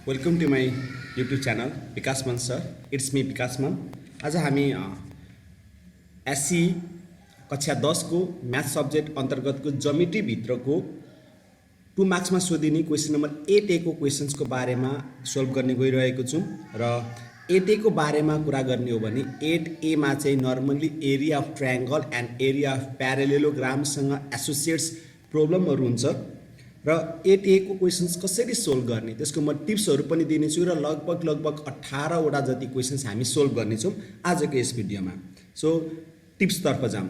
Welcome to my YouTube channel विकास मन sir. It's me विकास मन। आज हामी एससी कक्षा 10 को म्याथ सब्जेक्ट अन्तर्गतको ज्योमेट्री भित्रको 2 मार्क्समा सोधिने क्वेसन नम्बर 8A को क्वेसन्सको बारेमा सोल्भ गर्ने गइरहेको छु र 8A को बारेमा कुरा गर्ने हो भने 8A मा चाहिँ normally area of triangle and area of प्यारालेलोग्रामसँग एसोसिएट्स प्रब्लमहरू हुन्छ र 8A को क्वेसन्स कसरी सोल्भ गर्ने त्यसको म टिप्सहरू पनि दिनेछु र लगभग 18 वटा जति क्वेसन्स हामी सोल्भ गर्नेछौँ आजको यस भिडियोमा। सो टिप्सतर्फ जाउँ।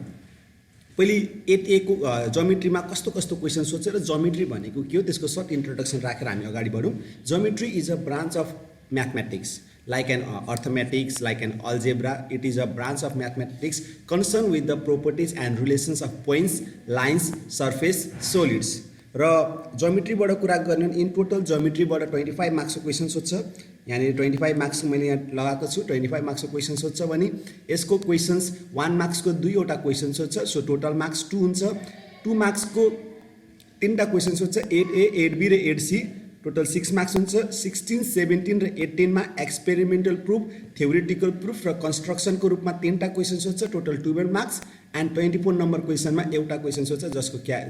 पहिले 8A को ज्योमेट्रीमा कस्तो कस्तो क्वेसन सोचेर ज्योमेट्री भनेको के हो त्यसको सर्ट इन्ट्रोडक्सन राखेर हामी अगाडि बढौँ। Geometry is a branch of mathematics like an arithmetics, like an algebra. It is a branch of mathematics concerned with the properties and relations of points, lines, surface, solids. र ज्योमेट्रीबाट कुरा गर्ने in total ज्योमेट्रीबाट 25 मार्क्सको question सोध्छ। यहाँनिर 25 marks मैले यहाँ लगाएको छु। 25 मार्क्सको question सोध्छ भने यसको क्वेसन्स 1 मार्क्सको 2वटा क्वेसन सोध्छ। सो टोटल मार्क्स 2 हुन्छ। 2 मार्क्सको 3टा क्वेसन सोध्छ 8A, 8B र 8C। टोटल 6 मार्क्स हुन्छ। 16, 17 र 18 मा एक्सपेरिमेन्टल प्रुफ, थ्योरिटिकल प्रुफ र कन्स्ट्रक्सनको रूपमा 3टा क्वेसन सोध्छ। टोटल 12 मार्क्स एन्ड 24 नम्बर क्वेसनमा एउटा क्वेसन सोध्छ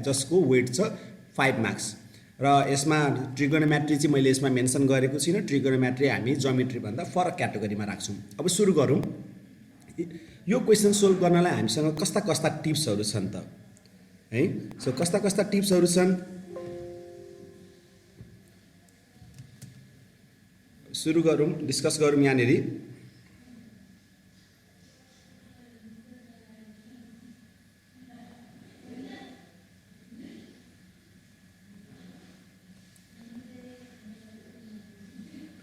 जसको वेट छ 5 मार्क्स। र यसमा ट्रिगोनोमेट्री चाहिँ मैले यसमा मेन्सन गरेको छुइनँ। ट्रिगोनोमेट्री हामी ज्योमेट्री भन्दा फरक क्याटेगोरीमा राख्छौँ। अब सुरु गरौँ। यो क्वेसन सोल्भ गर्नलाई हामीसँग कस्ता कस्ता टिप्सहरू छन् त है। सो कस्ता कस्ता टिप्सहरू छन् सुरु गरौँ, डिस्कस गरौँ यहाँनिर।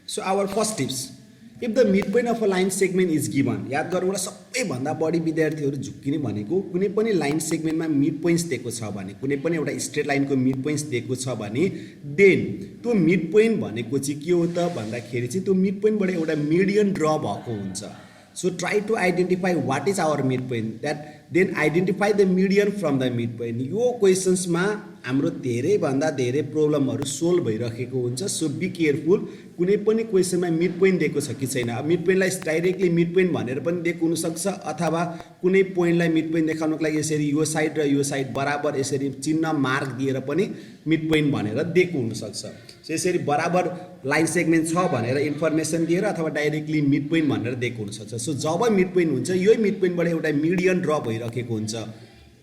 So our first tips, if the midpoint of a line segment is given, याद गरौँ होला सबैभन्दा बढी विद्यार्थीहरू झुक्किने भनेको कुनै पनि लाइन सेगमेन्टमा मिड पोइन्ट्स दिएको छ भने, कुनै पनि एउटा स्ट्रेट लाइनको मिड पोइन्ट्स दिएको छ भने देन त्यो मिड पोइन्ट भनेको चाहिँ के हो त भन्दाखेरि चाहिँ त्यो मिड पोइन्टबाट एउटा मिडियन ड्र भएको हुन्छ। So try to identify what is our mid point that then identify the median from the mid point. यो क्वेसन्समा हाम्रो धेरैभन्दा धेरै प्रब्लमहरू सोल्भ भइरहेको हुन्छ। So be careful. कुनै पनि क्वेसनमा मिड पोइन्ट दिएको छ कि छैन। मिड पोइन्टलाई डाइरेक्टली मिड पोइन्ट भनेर पनि दिएको हुनसक्छ अथवा कुनै पोइन्टलाई मिड पोइन्ट देखाउनको लागि यसरी यो साइड र यो साइड बराबर यसरी चिन्ह मार्क दिएर पनि मिड पोइन्ट भनेर दिएको हुनसक्छ। सो यसरी बराबर लाइन सेगमेन्ट छ भनेर इन्फर्मेसन दिएर अथवा डाइरेक्टली मिड पोइन्ट भनेर दिएको हुनसक्छ। सो जब मिड पोइन्ट हुन्छ यही मिड पोइन्टबाट एउटा मिडियन ड्र भइरहेको हुन्छ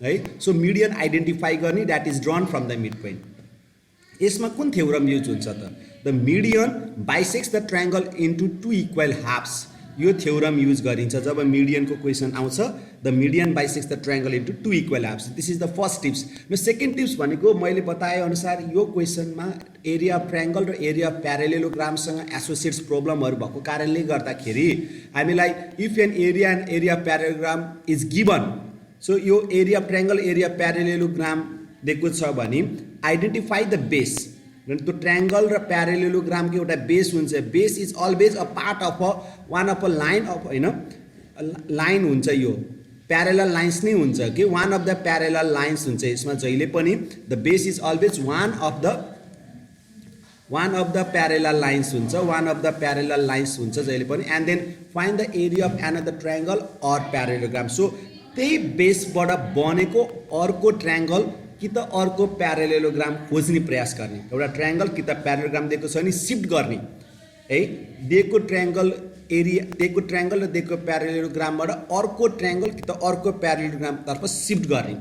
है। सो मिडियन आइडेन्टिफाई गर्ने that is drawn from the mid point. यसमा कुन थ्योरम युज हुन्छ त? The median bisects the triangle into 2 equal halves. यो थ्योरम युज गरिन्छ जब मिडियनको क्वेसन आउँछ। The median bisects the triangle into 2 equal halves. This is the first tips. र सेकेन्ड टिप्स भनेको मैले बताए अनुसार यो क्वेसनमा एरिया अफ ट्रायंगल र एरिया अफ प्यारालेलोग्रामसँग एसोसिएट्स प्रब्लमहरू भएको कारणले गर्दाखेरि हामीलाई if an area and area of parallelogram is given, so यो area of triangle area of parallelogram दिएको छ भने आइडेन्टिफाई द बेस। त्यो ट्रायंगल र प्यारालेलोग्रामको एउटा बेस हुन्छ। Base is always a part of one of a line of होइन लाइन हुन्छ। यो प्यारेलल लाइन्स नै हुन्छ कि one of the parallel lines हुन्छ। यसमा जहिले पनि the base is always one of the parallel lines हुन्छ। One of the parallel lines हुन्छ जहिले पनि। And then find the area of another triangle or parallelogram. So त्यही बेसबाट बनेको अर्को ट्रायंगल कि त अर्को प्यारालेलोग्राम खोज्ने प्रयास गर्ने। एउटा ट्रायंगल कि त प्यारालेलोग्राम दिएको छ भने सिफ्ट गर्ने है। दिएको ट्रायंगल एरिया दिएको ट्रायंगल र दिएको प्यारालेलोग्रामबाट अर्को ट्रायंगल कि त अर्को प्यारालेलोग्रामतर्फ सिफ्ट गर्ने।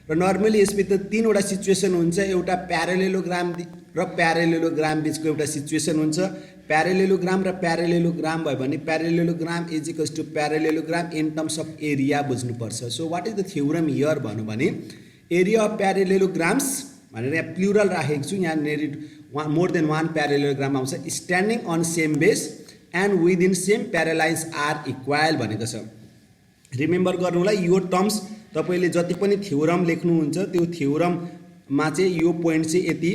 र नर्मली यसभित्र 3वटा सिचुएसन हुन्छ। एउटा प्यारालेलोग्राम र प्यारालेलोग्राम बिचको एउटा सिचुएसन हुन्छ। प्यारालेलोग्राम र प्यारालेलोग्राम भयो भने parallelogram is equals to parallelogram in terms of area बुझ्नुपर्छ। So what is the theorem here भनौँ भने एरिया अफ प्यारालेलोग्राम्स भनेर यहाँ प्लुरल राखेको छु। यहाँ मोर देन वान प्यारालेलोग्राम आउँछ। Standing on same base and within same parallel lines are equal भनेको छ। रिमेम्बर गर्नु होला यो टर्म्स तपाईँले जति पनि थ्योरम लेख्नुहुन्छ त्यो थ्योरममा चाहिँ यो पोइन्ट चाहिँ यति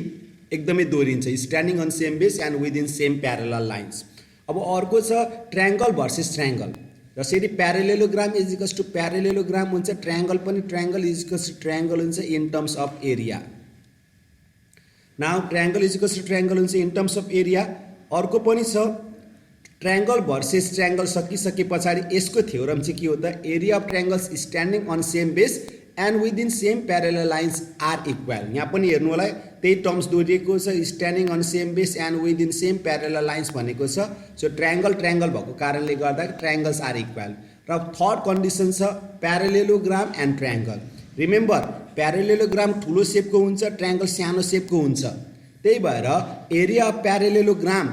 एकदमै दोहोरिन्छ। Standing on same base and within same parallel lines. अब अर्को छ ट्रायंगल भर्सेस ट्रायंगल। जसरी parallelogram is equals to parallelogram हुन्छ, ट्रायंगल पनि triangle is equals to triangle हुन्छ in terms of area. Now triangle is equals to triangle हुन्छ in terms of area. अर्को पनि छ ट्रायंगल भर्सेस ट्रायंगल सकिसके पछाडि यसको थ्योरम चाहिँ के हो त area of triangles standing on same base and within same parallel lines are equal. यहाँ पनि हेर्नु होला त्यही टर्म्स दोहोरिएको छ standing on same base and within same parallel lines भनेको छ। सो ट्रायंगल भएको कारणले गर्दा ट्रायंगल्स आर इक्वल। र थर्ड कन्डिसन छ parallelogram and triangle. Remember parallelogram ठुलो सेपको हुन्छ, ट्रायंगल सानो सेपको हुन्छ, त्यही भएर एरिया अफ प्यारेलेलोग्राम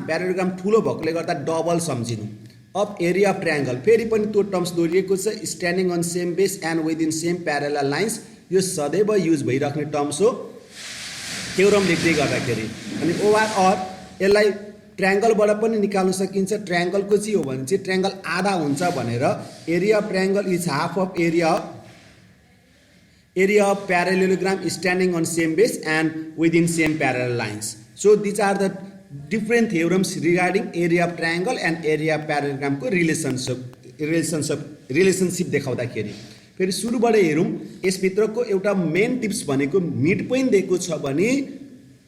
ठुलो भएकोले गर्दा डबल सम्झिनु अफ एरिया अफ ट्रायंगल। फेरि पनि त्यो टर्म्स दोहोरिएको छ standing on same base and within same parallel lines. यो सदैव युज भइराख्ने टर्म्स हो थ्योरम लेख्दै गर्दाखेरि। अनि ओभरअल यसलाई ट्रायंगलबाट पनि निकाल्न सकिन्छ। ट्रायंगलको चाहिँ हो भने चाहिँ ट्रायंगल आधा हुन्छ भनेर area of triangle is half of area of parallelogram standing on same base and within same parallel lines. So these are the different theorems regarding area of triangle and area of parallelogram को relationship देखाउँदाखेरि। फेरि सुरुबाट हेरौँ यसभित्रको एउटा main tips भनेको mid point दिएको छ भने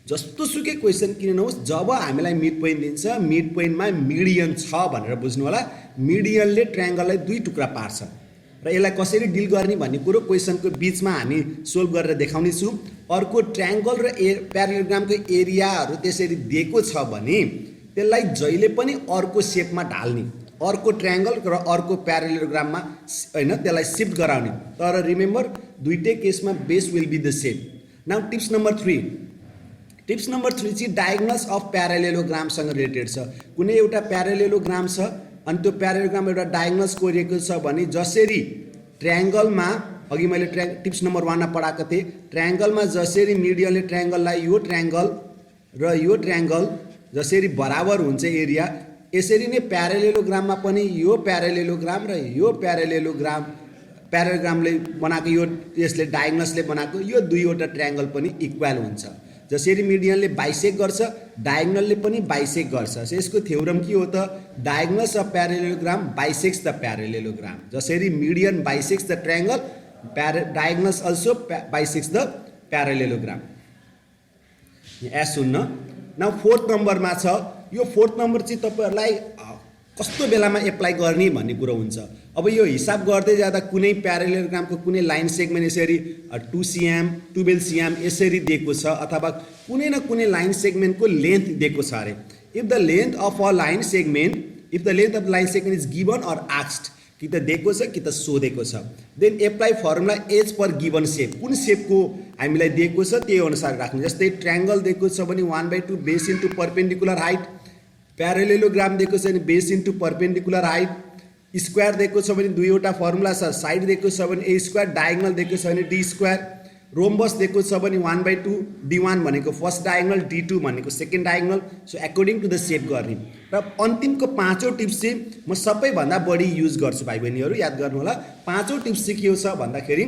जस्तो सुकै क्वेसन किन नहोस् जब हामीलाई मिड पोइन्ट दिन्छ मिड पोइन्टमा मिडियन छ भनेर बुझ्नु होला। मिडियनले ट्रायंगललाई दुई टुक्रा पार्छ र यसलाई कसरी डिल गर्ने भन्ने कुरो क्वेसनको बीचमा हामी सोल्भ गरेर देखाउने छौँ। अर्को ट्रायंगल र प्यारेललोग्रामको एरियाहरू त्यसरी दिएको छ भने त्यसलाई जहिले पनि अर्को सेपमा ढाल्ने, अर्को ट्रायंगल र अर्को प्यारेललोग्राममा हैन त्यसलाई शिफ्ट गराउने। तर रिमेम्बर दुईटै केसमा base will be the same. Now tips number 3 चाहिँ डायगोनल्स अफ प्यारेललोग्रामसँग रिलेटेड छ। कुनै एउटा प्यारेललोग्राम छ अनि त्यो प्यारेललोग्राम एउटा डायगोनल्स कोरिएको छ भने जसरी ट्रायंगलमा अघि मैले टिप्स नम्बर 1 मा पढाएको थिएँ ट्रायंगलमा जसरी मिडियनले ट्रायंगललाई यो ट्रायंगल र यो ट्रायंगल जसरी बराबर हुन्छ एरिया यसरी नै प्यारेललोग्राममा पनि यो प्यारेललोग्राम र यो प्यारेललोग्रामले बनाएको यो यसले डायगोनल्सले बनाएको यो दुईवटा ट्रायंगल पनि इक्वल हुन्छ। जसरी मिडियनले बाइसेक गर्छ डायगोनलले पनि बाइसेक गर्छ। यसको थ्योरम के हो त diagonals of parallelogram bisects the parallelogram. जसरी median bisects the triangle diagonals also bisects the parallelogram. एस सुन्न। नाउ फोर्थ नम्बरमा छ यो फोर्थ नम्बर चाहिँ तपाईहरुलाई कस्तो बेलामा एप्लाई गर्ने भन्ने कुरो हुन्छ। अब यो हिसाब गर्दै जाँदा कुनै प्यारेललोग्रामको कुनै लाइन सेगमेन्ट यसरी 2 cm 12 cm यसरी दिएको छ अथवा कुनै न कुनै लाइन सेगमेन्टको लेन्थ दिएको छ अरे। If the length of a line segment is given or asked कि त दिएको छ कि त सोधेको छ then apply formula as per given shape. कुन सेपको हामीलाई दिएको छ त्यही अनुसार राख्नु। जस्तै ट्रायंगल दिएको छ भने 1/2 बेस इन्टु परपेन्डिकुलर हाइट, प्यारेललोग्राम दिएको छ भने base into perpendicular height, square दिएको छ भने दुईवटा फर्मुला छ साइड दिएको छ भने a स्क्वायर, डायगोनल दिएको छ भने d स्क्वायर, रोम्बस दिएको छ भने 1/2 d1 भनेको फर्स्ट डायगोनल, d2 भनेको second diagonal. So according to the shape गर्ने। र अन्तिमको पाँचौं टिप्स चाहिँ म सबैभन्दा बढी युज गर्छु भाइ बहिनीहरू याद गर्नु होला। पाँचौं टिप्स चाहिँ के हो छ भन्दाखेरि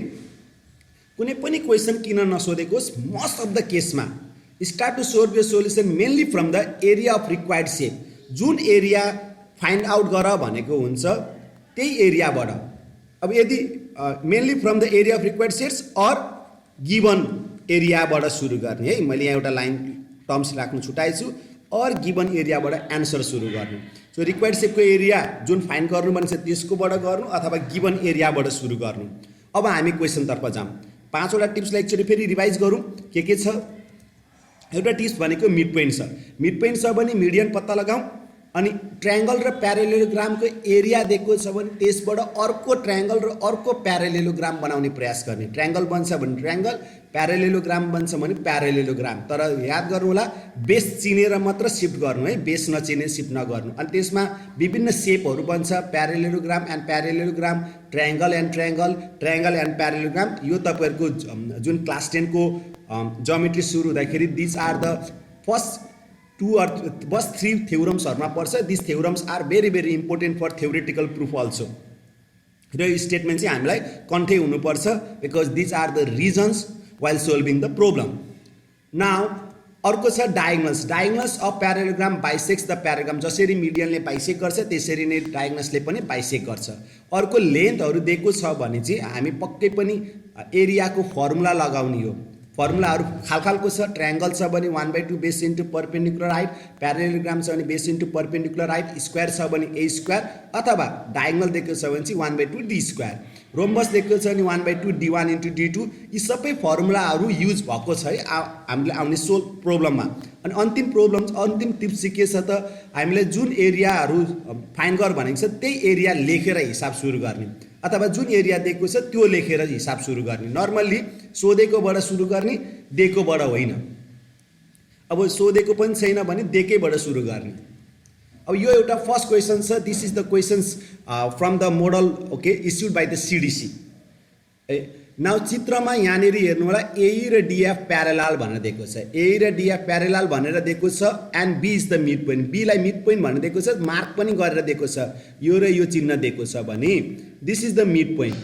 कुनै पनि क्वेसन किन नसोधेकोस् मोस्ट अफ द केसमा start to solve your solution mainly from the area of required shape. जुन एरिया फाइन्ड आउट गर भनेको हुन्छ त्यही एरियाबाट। अब यदि mainly from the area of required sets or given एरियाबाट सुरु गर्ने है। मैले यहाँ एउटा लाइन टर्म्स राख्नु छुटाएछु अर गिवन एरियाबाट एन्सर सुरु गर्नु। सो रिक्वायर्ड सेपको एरिया जुन फाइन्ड गर्नु भने त्यसकोबाट गर्नु अथवा गिवन एरियाबाट सुरु गर्नु। अब हामी क्वेसनतर्फ जाऊँ। पाँचवटा टिप्सलाई एकचोटि फेरि रिभाइज गरौँ के छ। एउटा टिप्स भनेको मिड पोइन्ट छ। मिड पोइन्ट छ भने मिडियन पत्ता लगाऊँ अनि ट्रायंगल र प्यारेललोग्रामको एरिया दिएको छ भने त्यसबाट अर्को ट्रायंगल र अर्को प्यारेललोग्राम बनाउने प्रयास गर्ने। ट्रायंगल बन्छ भने ट्रायंगल, प्यारेललोग्राम बन्छ भने प्यारेललोग्राम। तर याद गर्नु होला बेस चिनेर मात्र शिफ्ट गर्नु है, बेस नचिने शिफ्ट नगर्नु। अनि त्यसमा विभिन्न सेपहरू बन्छ parallelogram and parallelogram, triangle and triangle, triangle and parallelogram. यो तपाईहरुको जुन क्लास 10 को ज्योमेट्री सुरु हुँदाखेरि this are the first 2 or 3 थ्योरम्सहरुमा पर्छ। This theorems are very very important for theoretical proof also. र यो स्टेटमेन्ट चाहिँ हामीलाई कन्ठे हुनुपर्छ because this are the reasons while solving the problem. Now अर्को छ diagonals. Diagonals of parallelogram bisects the parallelogram. जसरी मिडियनले बाइसेक गर्छ त्यसरी नै डायगोनल्सले पनि बाइसेक गर्छ। अर्को लेन्थहरू दिएको छ भने चाहिँ हामी पक्कै पनि एरियाको फर्मुला लगाउने हो। फर्मुलाहरू खालखालको छ। ट्रायंगल छ भने 1/2 बेस इन्टु परपेन्डिकुलर हाइट, प्यारालेलोग्राम छ भने base into perpendicular height, square छ भने ए स्क्वायर, अथवा डायगोनल दिएको छ भने चाहिँ 1/2 डी स्क्वायर, रोम्बस दिएको छ भने 1/2 d1 इन्टु d2। यी सबै फर्मुलाहरू युज भएको छ है हामीले आउने सोल्भ प्रब्लममा। अनि अन्तिम टिप्स चाहिँ के छ त, हामीले जुन एरियाहरू फाइन्ड गर भनेको छ त्यही एरिया लेखेर हिसाब सुरु गर्ने, अथवा जुन एरिया दिएको छ त्यो लेखेर हिसाब सुरु गर्ने। नर्मल्ली सोधेकोबाट सुरु गर्ने, दिएकोबाट होइन। अब सोधेको पनि छैन भने दिएकैबाट सुरु गर्ने। अब यो एउटा फर्स्ट क्वेसन छ। This is the questions from the model okay issued by the CDC. Now चित्रमा यहाँनिर हेर्नु होला एई र डिएफ प्यारेलल भनेर दिएको छ। एई र डिएफ प्यारेलल भनेर दिएको छ and B is the mid point. बीलाई मिड पोइन्ट भनेर दिएको छ, मार्क पनि गरेर दिएको छ, यो र यो चिन्ह दिएको छ भने this is the mid point.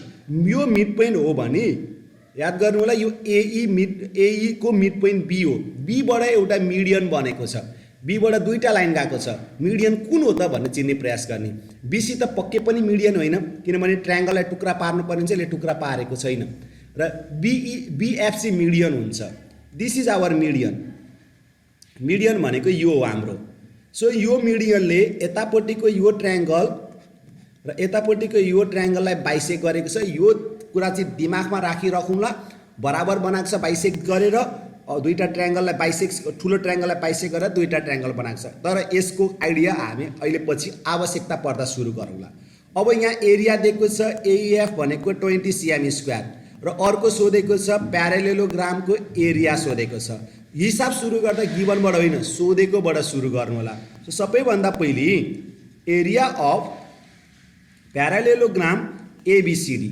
यो मिड पोइन्ट हो भने याद गर्नु होला यो एई को मिड पोइन्ट बी हो। बीबाट एउटा मिडियन बनेको छ, बीबाट दुईटा लाइन गएको छ, मिडियन कुन हो त भन्ने चिन्ने प्रयास गर्ने। बीसी त पक्कै पनि मिडियन होइन, किनभने ट्रायंगललाई टुक्रा पार्नु पर्ने चाहिँ यसले टुक्रा पारेको छैन, र बीएफसी मिडियन हुन्छ। This is our median. Median भनेको यो हो हाम्रो। सो यो मिडियनले यतापट्टिको यो ट्रायंगल र यतापट्टिको यो ट्रायंगललाई बाइसेक्ट गरेको छ। यो कुरा चाहिँ दिमागमा राखिराखौँला। बराबर बनाएको छ बाइसेक्ट गरेर, दुईटा ट्रायंगललाई बाइसेक्ट, ठुलो ट्रायंगललाई बाइसेक्ट गरेर दुईटा ट्रायंगल बनाएको छ। तर यसको आइडिया हामी अहिले पछि आवश्यकता पर्दा सुरु गरौँला। अब यहाँ एरिया दिएको छ एईएफ भनेको 20 cm स्क्वायर, र अर्को सोधेको छ प्यारालेलोग्रामको एरिया सोधेको छ। हिसाब सुरु गर्दा गिभनबाट होइन, सोधेकोबाट सुरु गर्नु होला। सो सबैभन्दा पहिले एरिया अफ प्यारालेलोग्राम एबीसीडी,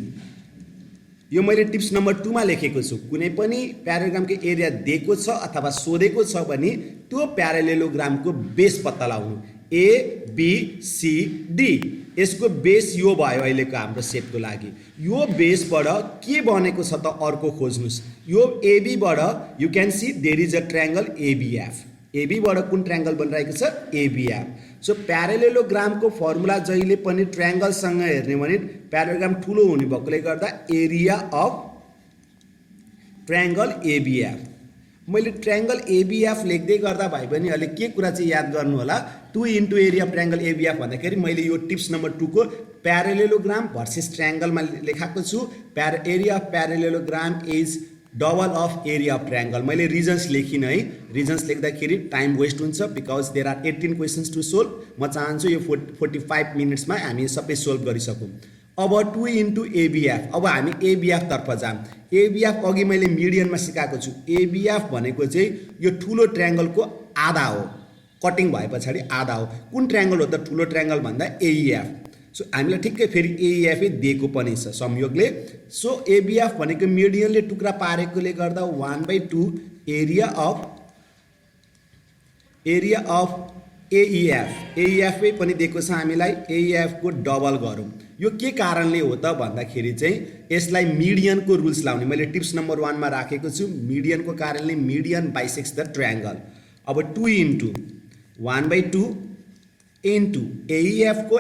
यो मैले टिप्स नम्बर 2 मा लेखेको छु। कुनै पनि प्यारालेलोग्रामको एरिया दिएको छ अथवा सोधेको छ भने त्यो प्यारालेलोग्रामको बेस पत्ता लगाउनु, ए बी सी डी। यसको बेस यो भयो अहिलेको हाम्रो सेपको लागि। यो बेसबाट के बनेको छ त अर्को खोज्नुस्। यो एबीबाट you can see there is a triangle ABF. एबीबाट कुन ट्रायंगल बनिरहेको छ, एबीएफ। सो प्यारालेलोग्रामको फर्मुला जहिले पनि ट्रायंगलसँग हेर्ने भने प्यारालेलोग्राम ठुलो हुने भएकोले गर्दा एरिया अफ ट्रायंगल एबीएफ। मैले ट्रायंगल एबीएफ लेख्दै गर्दा भाइ बहिनीहरूले के कुरा चाहिँ याद गर्नु होला, 2 into area of triangle ABF भन्दाखेरि मैले यो टिप्स नम्बर 2 को प्यारालेलोग्राम भर्सेस ट्रायंगलमा लेखाएको छु। Area of parallelogram is double of area of triangle. मैले रिजन्स लेखिनँ है, रिजन्स लेख्दाखेरि टाइम वेस्ट हुन्छ, because there are 18 questions to solve. म चाहन्छु यो 45 मिनट्समा हामी सबै सोल्भ गरिसकौँ। अब 2 इन्टु एबीएफ। अब हामी एबीएफ तर्फ जाम। एबीएफ अघि मैले मिडियनमा सिकाएको छु। एबीएफ भनेको चाहिँ यो ठुलो ट्रायंगलको आधा हो, कटिङ भए पछाडि आधा हो। कुन ट्रायंगल हो त ठुलो ट्रायंगल भन्दा एईएफ। सो हामीलाई ठिक्कै फेरि एईएफै दिएको पनि छ संयोगले। सो एबीएफ भनेको मिडियनले टुक्रा पारेकोले गर्दा 1/2 एरिया अफ एईएफ। एईएफै पनि दिएको छ हामीलाई, एईएफ को डबल गरौँ। यो के कारणले हो त भन्दाखेरि चाहिँ यसलाई मिडियनको रुल्स लाउने मैले टिप्स नम्बर 1 मा राखेको छु। मिडियनको कारणले मिडियन बाइसेक्ट्स द ट्रायंगल। अब 2 इन्टु 1/2 इन्टु एईएफ को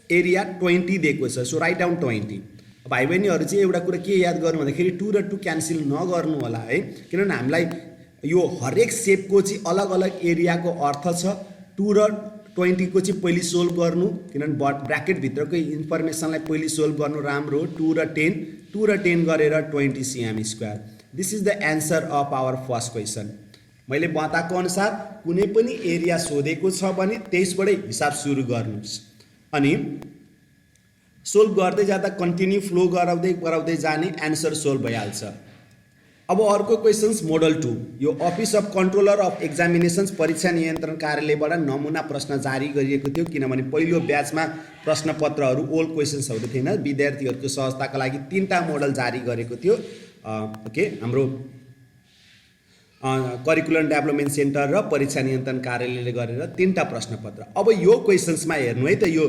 एरिया 20 दिएको छ। So write down 20। भाइ बहिनीहरू चाहिँ एउटा कुरा के याद गर्नु भन्दाखेरि 2 र 2 क्यान्सल नगर्नु होला है, किनभने हामीलाई यो हरेक सेपको चाहिँ अलग अलग एरियाको अर्थ छ। 2 र 20 को चाहिँ पहिले सोल्भ गर्नु, किनभने ब्राकेटभित्रको इन्फर्मेसनलाई पहिले सोल्भ गर्नु राम्रो। 2 र 10 गरेर 20 cm square. This is the answer of our first question. मैले बताएको अनुसार कुनै पनि एरिया सोधेको छ भने त्यसबाटै हिसाब सुरु गर्नुहोस्, अनि सोल्भ गर्दै जाँदा कन्टिन्यू फ्लो गराउँदै जाने, एन्सर सोल्भ भइहाल्छ। अब अर्को क्वेसन्स मोडल 2। यो अफिस अफ कन्ट्रोलर अफ एक्जामिनेसन्स परीक्षा नियन्त्रण कार्यालयबाट नमुना प्रश्न जारी गरिएको थियो, किनभने पहिलो ब्याचमा प्रश्नपत्रहरू ओल्ड क्वेसन्सहरू थिएन। विद्यार्थीहरूको सहजताका लागि 3टा मोडल जारी गरेको थियो ओके, हाम्रो करिकुलम डेभलपमेन्ट सेन्टर र परीक्षा नियन्त्रण कार्यालयले गरेर 3टा प्रश्नपत्र। अब यो क्वेसन्समा हेर्नु है त, यो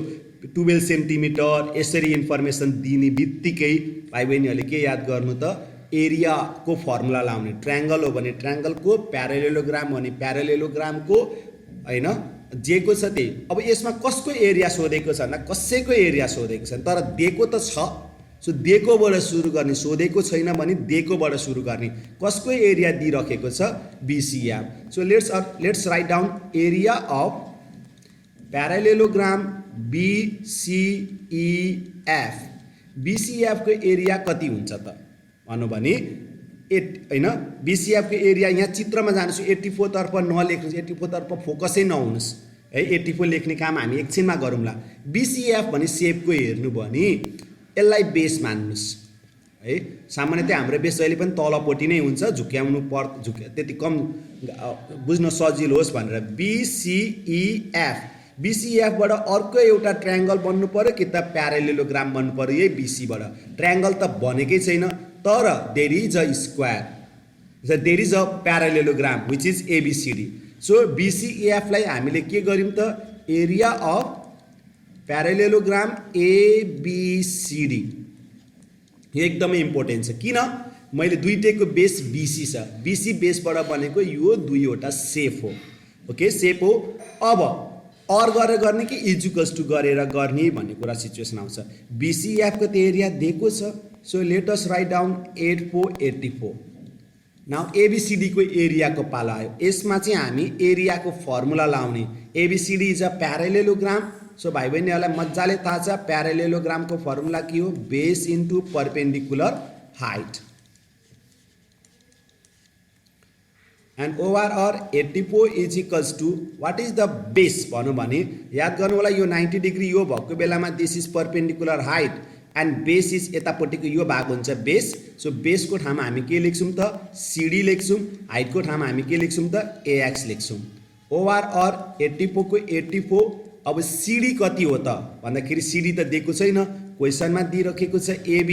12 सेन्टिमिटर यसरी इन्फर्मेसन दिने बित्तिकै भाइ बहिनीहरूले के याद गर्नु त, एरियाको फर्मुला लाउने। ट्रायंगल हो भने ट्रायंगलको, प्यारालेलोग्राम भने प्यारालेलोग्रामको, होइन जेको छ त्यही। अब यसमा कसको एरिया सोधेको छ भन्दा कसैको एरिया सोधेको छ, तर दिएको त छ सो दिएकोबाट सुरु गर्ने, सोधेको छैन भने दिएकोबाट सुरु गर्ने। कसको एरिया दिइराखेको छ? BCF। So let's write down area of parallelogram BCEF। BCF को एरिया कति हुन्छ त भन्नु भने 8 हैन, BCF को एरिया यहाँ चित्रमा जानुस्, 84 तर्फ नलेख्नुस्, 84 तर्फ फोकसै नहुनुस् है, 84 लेख्ने काम हामी एकछिनमा गरौँला। BCF भने सेपको हेर्नु भने यसलाई बेस मान्नुस् है। सामान्यतया हाम्रो बेस जहिले पनि तलपट्टि नै हुन्छ, झुक्याउनु त्यति कम बुझ्न सजिलो होस् भनेर। BCF बाट अर्को एउटा ट्रायंगल बन्नु पर्यो कि त प्यारालेलोग्राम बन्नु पर्यो यही BC बाट। ट्रायंगल त बनेकै छैन, तर there is a square, there is a parallelogram which is ABCD। So BCEF लाई हामीले के गर्यौं त? Area of parallelogram ABCD। यो एकदमै इम्पोर्टेन्ट छ। किन? मैले दुईटैको बेस BC छ, BC बेसबाट बनेको यो दुईवटा सेप हो। ओके, सेप हो। अब और गरेर गर्ने कि इक्वल्स टु गरेर गर्ने भन्ने कुरा सिचुएसन आउँछ। BCF को त एरिया दिएको छ, so let us write down 8484। Now ABCD को एरिया को पाला आयो। यसमा चाहिँ हामी एरिया को फर्मुला लाउने। ABCD is a parallelogram. So भाइ बहिनीहरुलाई मज्जाले थाहा छ प्यारालेलोग्राम को फर्मुला के हो? Base into perpendicular height. And OR 84 is equals to what is the base भन्नु भने याद गर्नु होला, यो 90 डिग्री यो भएको बेलामा this is perpendicular height and base is यतापट्टिको यो भाग हुन्छ बेस। सो बेस को ठाउँमा हामी के लेख्छौं त? CD लेख्छौं। हाइट को ठाउँमा हामी के लेख्छौं त? AX लेख्छौं। OR 84 को 84। अब CD कति हो त भन्दाखेरि CD त दिएको छैन, क्वेशनमा दिइराखेको छ AB।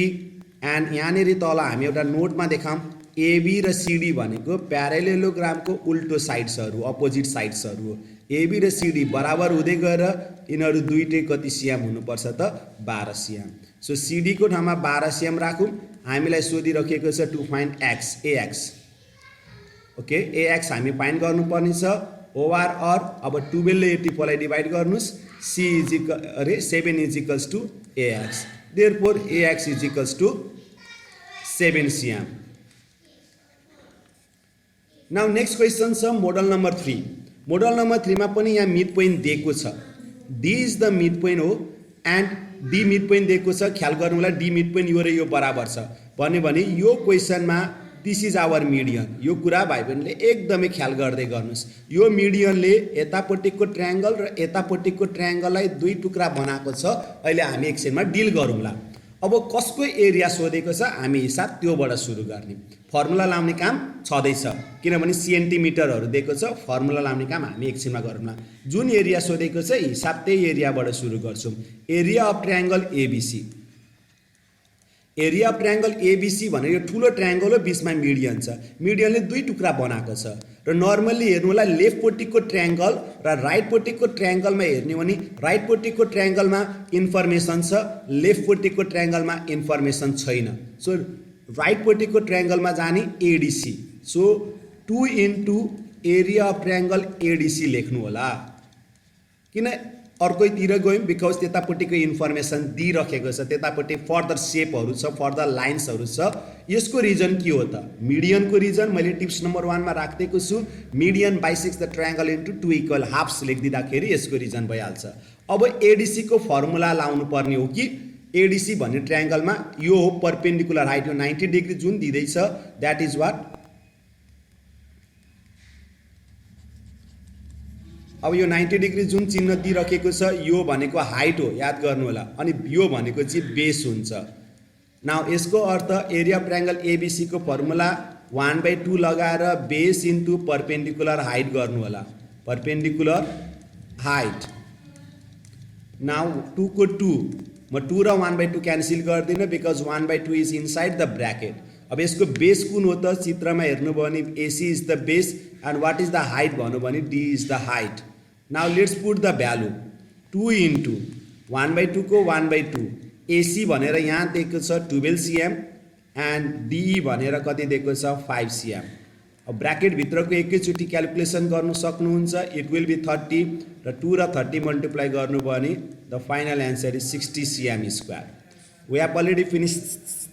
एन्ड यहाँनेरि तल हामी एउटा नोटमा देखाऊँ, AB र CD भनेको प्यारालेलोग्राम को उल्टो साइड्सहरु, अपोजिट साइड्सहरु हो। AB र CD बराबर हुँदै गएर यिनीहरु दुईटै कति सिएम हुनुपर्छ त? 12 सिएम। सो CD को ठाउँमा 12 सिएम राखौं। हामीलाई सोधिराखेको छ to find AX। Okay, AX हामी फाइन्ड गर्नुपर्ने छ। OR अब 12 ले 84 लाई डिवाइड गर्नुस्। 7 is equals to AX। Therefore AX is equals to 7 cm. Now next question छ मोडल नम्बर 3। मोडल नम्बर 3 मा पनि यहाँ मिड पोइन्ट दिएको छ। D is the mid point हो एन्ड D मिड पोइन्ट दिएको छ। ख्याल गर्नु होला, D मिड पोइन्ट यो र यो बराबर छ भन्ने भने यो क्वेशनमा दिस इज आवर मिडियन। यो कुरा भाइ बहिनीले एकदमै ख्याल गर्दै गर्नुस्। यो मिडियनले यतापट्टिको ट्रायंगल र यतापट्टिको ट्रायंगललाई दुई टुक्रा बनाएको छ। अहिले हामी एकछिनमा डिल गरौँला। अब कसको एरिया सोधेको छ हामी हिसाब त्योबाट सुरु गर्ने। फर्मुला लाउने काम छँदैछ किनभने सेन्टिमिटरहरु दिएको छ। फर्मुला लाउने काम हामी एकछिनमा गरौँला। जुन एरिया सोधेको छ हिसाब त्यही एरियाबाट सुरु गर्छौं। Area of triangle ABC। Area of triangle ABC भने यो ठुलो ट्रायंगल हो, बीचमा मिडियन छ। मिडियनले दुई टुक्रा बनाएको छ र नर्मली हेर्नु होला लेफ्टपट्टिको ट्रायंगल र राइटपट्टिको ट्रायंगलमा हेर्ने भने राइटपट्टिको ट्रायंगलमा इन्फर्मेसन छ, लेफ्टपट्टिको ट्रायंगलमा इन्फर्मेसन छैन। सो राइटपट्टिको ट्रायंगलमा जाने ADC। So 2 into area of triangle ADC लेख्नु होला। किन अर्कोतिर गयौं? बिकज त्यतापट्टिको इन्फर्मेसन दिइराखेको छ, त्यतापट्टि फर्दर सेपहरु छ, फर्दर लाइन्सहरु छ। यसको रिजन के हो त? मिडियनको रिजन मैले टिप्स नम्बर 1 मा राख्दिएको छु। Median bisects the triangle into 2 equal halves लेखिदिँदाखेरि यसको रिजन भइहाल्छ। अब ADC को फर्मुला लाउनु पर्ने हो कि ADC भन्ने ट्रायंगलमा यो हो परपेन्डिकुलर हाइट, यो 90 डिग्री जुन दिदैछ दैट इज व्हाट। अब यो 90 डिग्री जुन चिन्ह दिइराखेको छ यो भनेको हाइट हो, याद गर्नु होला। अनि यो भनेको चाहिँ बेस हुन्छ। नाउ यसको अर्थ एरिया अफ ट्रायंगल ABC को फर्मुला 1/2 लगाएर बेस इन्टु परपेन्डिकुलर हाइट गर्नु होला। Perpendicular height. नाउ 2 को 2 म 2 र 1/2 क्यान्सल गर्दिन because 1/2 is inside the bracket. अब यसको बेस कुन हो त? चित्रमा हेर्नुभयो भने AC is the base and what is the height भन्नु भने D is the height. Now let's put the value 2 into 1/2 को 1/2 AC भनेर यहाँ दिएको छ 12 cm एन्ड DE भनेर कति दिएको छ 5 cm। अब ब्रैकेट भित्रको एकैचोटी क्याल्कुलेसन गर्नु सक्नुहुन्छ। इट विल बी 30 र 2 र 30 मल्टिप्लाई गर्नु भने the final answer is 60 cm square. We have already finished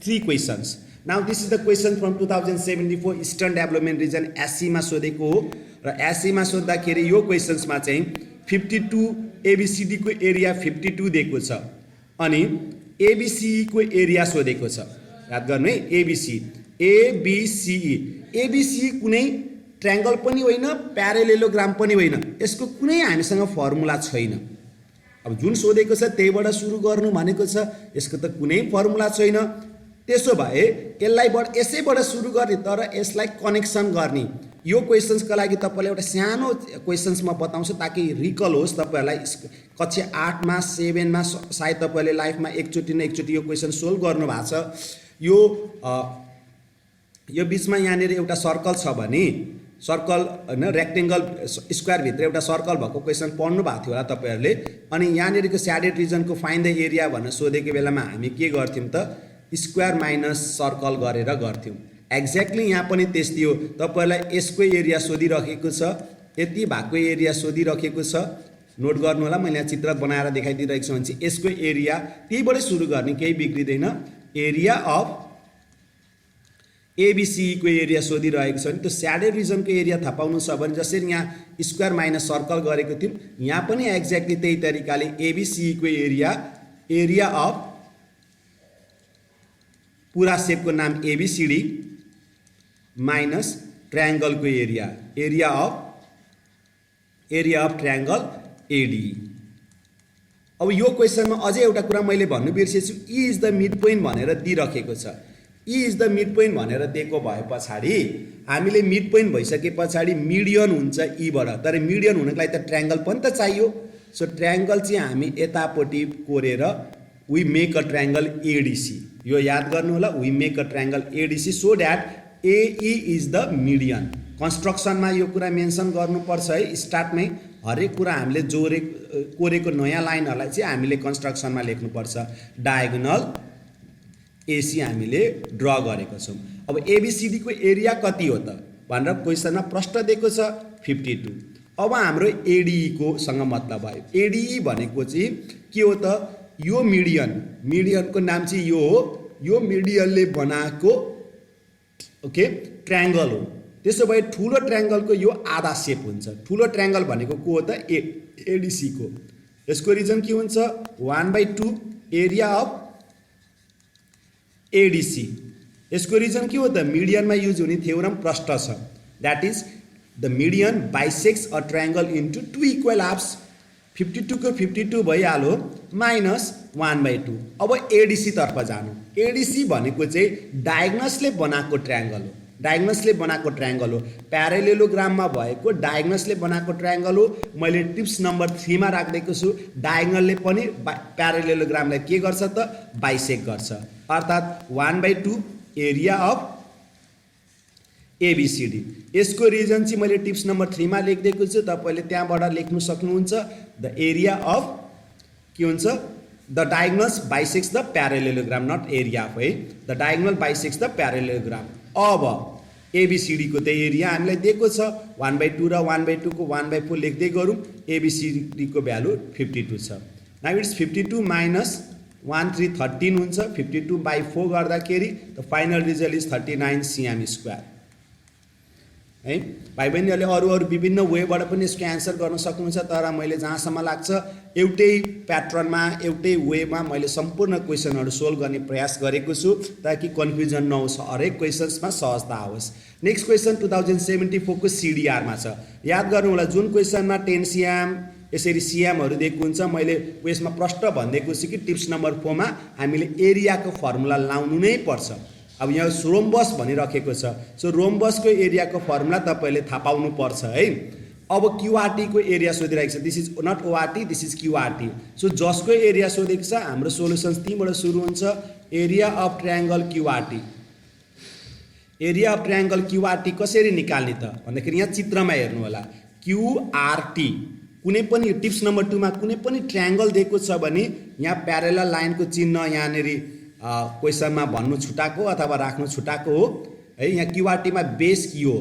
3 questions. Now this is the question from 2074 Eastern Development Region SC मा सोधेको हो र SC मा सोध्दाखेरि यो क्वेशन्स मा चाहिँ 52 ABCD को एरिया 52 दिएको छ अनि ABCE को एरिया सोधेको छ। याद गर्नु है, ABCE कुनै ट्रायंगल पनि होइन, प्यारालेलोग्राम पनि होइन, यसको कुनै हामीसँग फर्मुला छैन। अब जुन सोधेको छ त्यहीबाट सुरु गर्नु भनेको छ, यसको त कुनै फर्मुला छैन। त्यसो भए यसैबाट सुरु गर्ने तर यसलाई कनेक्सन गर्ने। यो क्वेशन्सका लागि तपाईले एउटा सानो क्वेशन्स म बताउँछु ताकि रिकल होस् तपाईहरुलाई। कक्षा 8 मा 7 मा सायद तपाईले लाइफमा एकचोटी न एकचोटी यो क्वेशन सोल्भ गर्नु भएको छ। यो बीचमा यहाँनिर एउटा सर्कल छ भने सर्कल हैन रेक्टेंगल स्क्वायर भित्र एउटा सर्कल भएको क्वेशन पढ्नु भएको थियो होला तपाईहरुले। अनि यहाँनिरको स्याडेड रिजनको फाइन्ड द एरिया भनेर सोधेको बेलामा हामी के गर्थ्यौं त स्क्वायर माइनस सर्कल गरेर गर्थ्यौं। एक्ज्याक्टली यहाँ पनि त्यस्तै हो। तपाईहरुलाई यसको एरिया सोधिराखेको छ, यति भएको एरिया सोधिराखेको छ। नोट गर्नु होला, मैले यहाँ चित्र बनाएर देखाइदिइरहेको छु भने यसको एरिया त्यहीबाट सुरु गर्ने, केही बिग्रिदैन। एरिया अफ ABCE को एरिया सोधिरहेको छ भने त्यो स्याडेड रिजनको एरिया थाहा पाउनु छ भने जसरी यहाँ स्क्वायर माइनस सर्कल गरेको थियौं, यहाँ पनि एक्ज्याक्टली त्यही तरिकाले ABCE को एरिया अफ पूरा शेपको नाम ABCD माइनस ट्रायंगल को एरिया अफ ट्रायंगल AD। अब यो क्वेशनमा अझै एउटा कुरा मैले भन्नु बिर्सेछु, E is the mid point भनेर दिइराखेको छ। E is the mid point भनेर दिएको भए पछाडी हामीले मिड पोइन्ट भइसके पछाडी मिडियन हुन्छ E बाट, तर मिडियन हुनको लागि त ट्रायंगल पनि त चाहियो। सो ट्रायंगल चाहिँ हामी यतापट्टि कोरेर we make a triangle ADC। यो याद गर्नु होला, we make a triangle ADC so that AE is the median. कन्स्ट्रक्सनमा यो कुरा मेन्सन गर्नुपर्छ है, स्टार्टमै हरेक कुरा हामीले कोरेको नयाँ लाइनहरुलाई चाहिँ हामीले कन्स्ट्रक्सनमा लेख्नुपर्छ। डायगोनल AC हामीले ड्र गरेको छौं। अब ABCD को एरिया कति हो त भनेर क्वेशनमा प्रश्न दिएको छ 52। अब हाम्रो ADE को सँग मतलब भयो। ADE भनेको चाहिँ के हो त, यो मिडियनको नाम चाहिँ यो हो, यो मिडियनले बनाएको ओके ट्रायंगल हो। त्यसो भए ठुलो ट्रायंगलको यो आधा शेप हुन्छ। ठुलो ट्रायंगल भनेको को हो त ADC को। यसको रिजन के हुन्छ 1/2 एरिया अफ ADC। यसको रिजन के हो त मिडियनमा युज हुने थ्योरम प्रष्ट छ, that is the median bisects a triangle into 2 equal halves. 52 को 52 भइहाल्यो माइनस 1/2। अब ADC तर्फ जानु। ADC भनेको चाहिँ डायगोनल्सले बनाएको ट्रायंगल हो, डायगोनल्सले बनाएको ट्रायंगल हो। प्यारालेलोग्राममा भएको डायगोनल्सले बनाएको ट्रायंगल हो। मैले टिप्स नम्बर 3 मा राख्दैको छु। डायगोनलले पनि प्यारालेलोग्रामलाई के गर्छ त बाइसेक्ट गर्छ, अर्थात 1/2 एरिया अफ ABCD। यसको रिजन चाहिँ मैले टिप्स नम्बर 3 मा लेखिदिएको छु, तपाईले त्यहाँबाट लेख्न सक्नुहुन्छ। द एरिया अफ के हुन्छ the diagonals bisects the parallelogram, not area of है, the diagonal bisects the parallelogram. अब ABCD को त एरिया हामीलाई दिएको छ 1/2 र 1/2 को 1/4 लेख्दै गरौँ। ABCD को भ्यालु 52 छ। नाउ इट्स 52 माइनस 13 हुन्छ। 52/4 गर्दाखेरि the final result is 39 cm square है। भाइ बहिनीहरूले अरु विभिन्न वेबाट पनि यसको एन्सर गर्न सक्नुहुन्छ, तर मैले जहाँसम्म लाग्छ एउटै प्याटर्नमा एउटै वेमा मैले सम्पूर्ण क्वेशनहरु सोल्भ गर्ने प्रयास गरेको छु ताकि कन्फ्युजन नहोस्, हरेक क्वेशन्समा सहजता आओस्। नेक्स्ट क्वेशन 2074 को CDR मा छ। याद गर्नु होला, जुन क्वेशनमा 10 cm यसरी CMहरु दिएको हुन्छ, मैले यसमा प्रश्न भन्दैको छु कि टिप्स नम्बर 4 मा हामीले एरियाको फर्मुला लाउनु नै पर्छ। अब यहाँ रोम्बस भनिराखेको छ, सो रोम्बसको एरियाको फर्मुला तपाईले थाहा पाउनु पर्छ है। अब QRT को एरिया सोधिरहेको छ, this is not ORT, this is QRT। So जसको एरिया सोधेको छ हाम्रो सोलुसन्स त्यहीबाट सुरु हुन्छ। Area of triangle QRT। Area of triangle QRT कसरी निकाल्ने त भन्दाखेरि यहाँ चित्रमा हेर्नु होला। QRT कुनै पनि टिप्स नम्बर 2 मा कुनै पनि ट्रायंगल दिएको छ भने यहाँ प्यारेलल लाइनको चिन्ह यहाँनेरि क्वेशनमा भन्नु छुटाको अथवा राख्नु छुटाको हो है। यहाँ QRT मा बेस Q हो।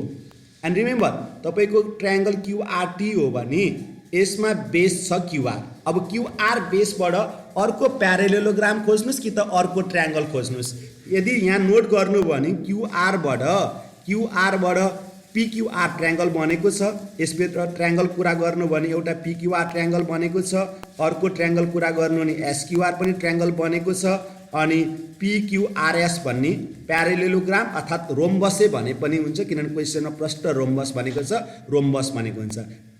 एन्ड रिमेम्बर तपाईको ट्रायंगल QRT हो भने यसमा बेस छ क्युआर। अब क्युआर बेसबाट अर्को प्यारेलेलोग्राम खोज्नुहोस् कि त अर्को ट्रायङ्गल खोज्नुहोस्। यदि यहाँ नोट गर्नु भने क्युआरबाट पिक्युआर ट्रायङ्गल बनेको छ। यसभित्र ट्रायङ्गल कुरा गर्नु भने एउटा पिक्युआर ट्रायङ्गल बनेको छ, अर्को ट्रायङ्गल कुरा गर्नु भने एसक्युआर पनि ट्रायङ्गल बनेको छ, अनि पिक्युआरएस भन्ने प्यारेलेलोग्राम अर्थात् रोम्बसै भने पनि हुन्छ, किनभने क्वेसनमा प्रष्ट रोम्बस भनेको छ, रोम्बस भनेको हुन्छ।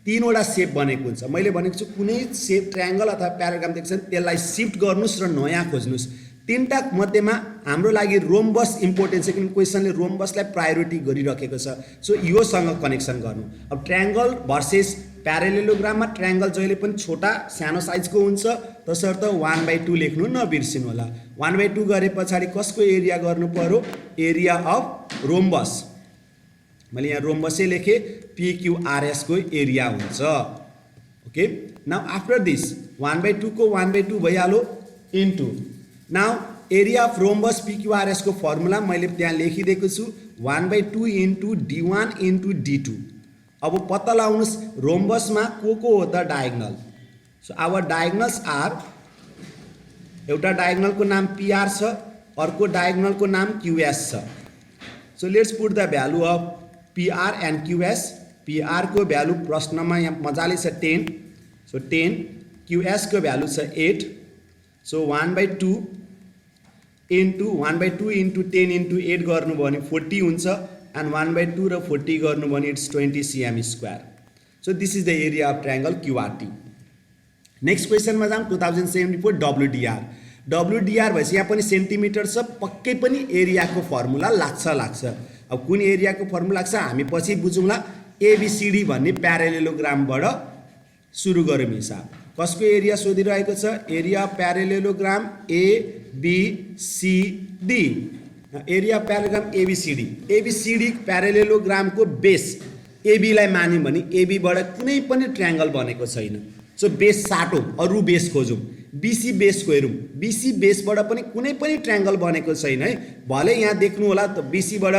तीनवटा सेप बनेको हुन्छ। मैले भनेको छु कुनै सेप ट्रायङ्गल अथवा प्याराग्राम देख्छ भने त्यसलाई सिफ्ट गर्नुहोस् र नयाँ खोज्नुहोस्। तीनटा मध्येमा हाम्रो लागि रोम्बस इम्पोर्टेन्ट छ, किनभने क्वेसनले रोम्बसलाई प्रायोरिटी गरिरहेको छ। सो योसँग कनेक्सन गर्नु। अब ट्रायङ्गल भर्सेस प्यारेलेलोग्राममा ट्रायङ्गल जहिले पनि छोटा सानो साइजको हुन्छ, तसर्थ 1/2 लेख्नु नबिर्सिनु होला। 1/2 गरे पछाडि कसको एरिया गर्नु पर्यो? Area of rhombus. मैले यहाँ रोम्बसै लेखेँ, पिक्युआरएस को एरिया हुन्छ। ओके, नाउ आफ्टर दिस 1/2 को 1/2 भइहाल्यो into now area of rhombus PQRS को फर्मुला मैले त्यहाँ लेखिदिएको छु 1/2 इन्टु d1 इन्टु d2। अब पत्ता लगाउनुहोस् रोम्बसमा को हो त diagonal. So our diagonals are, एउटा डायगनलको नाम पिआर छ, अर्को डायगनलको नाम क्युएस छ। So let's put the value of PR and QS. PR को भ्यालु प्रश्नमा यहाँ मजाले छ 10, सो 10, क्युएस को भ्यालु छ 8, सो 1/2 इन्टु 1/2 इन्टु 10 इन्टु 8 गर्नुभयो भने 40 हुन्छ, एन्ड 1/2 र 40 गर्नुभयो भने it's 20 cm²। So this is the area of triangle QRT. Next क्वेसनमा जाऊँ 2074 डब्लुडिआर। डब्लुडिआर भएपछि यहाँ पनि सेन्टिमिटर छ, पक्कै पनि एरियाको फर्मुला लाग्छ। अब कुन एरियाको फर्मुला लाग्छ हामी पछि बुझौँला। एबिसिडी भन्ने प्यारेलेलोग्रामबाट सुरु गरौँ हिसाब। कसको एरिया सोधिरहेको छ? Area parallelogram ABCD. Area parallelogram ABCD. ABCD प्यारेलेलोग्रामको बेस एबीलाई मान्यौँ भने एबीबाट कुनै पनि ट्रायङ्गल बनेको छैन। सो बेस साटौँ, अरू बेस खोजौँ। बिसी बेसको हेरौँ, बिसी बेसबाट पनि कुनै पनि ट्रायङ्गल बनेको छैन है। भले यहाँ देख्नु होला त बिसीबाट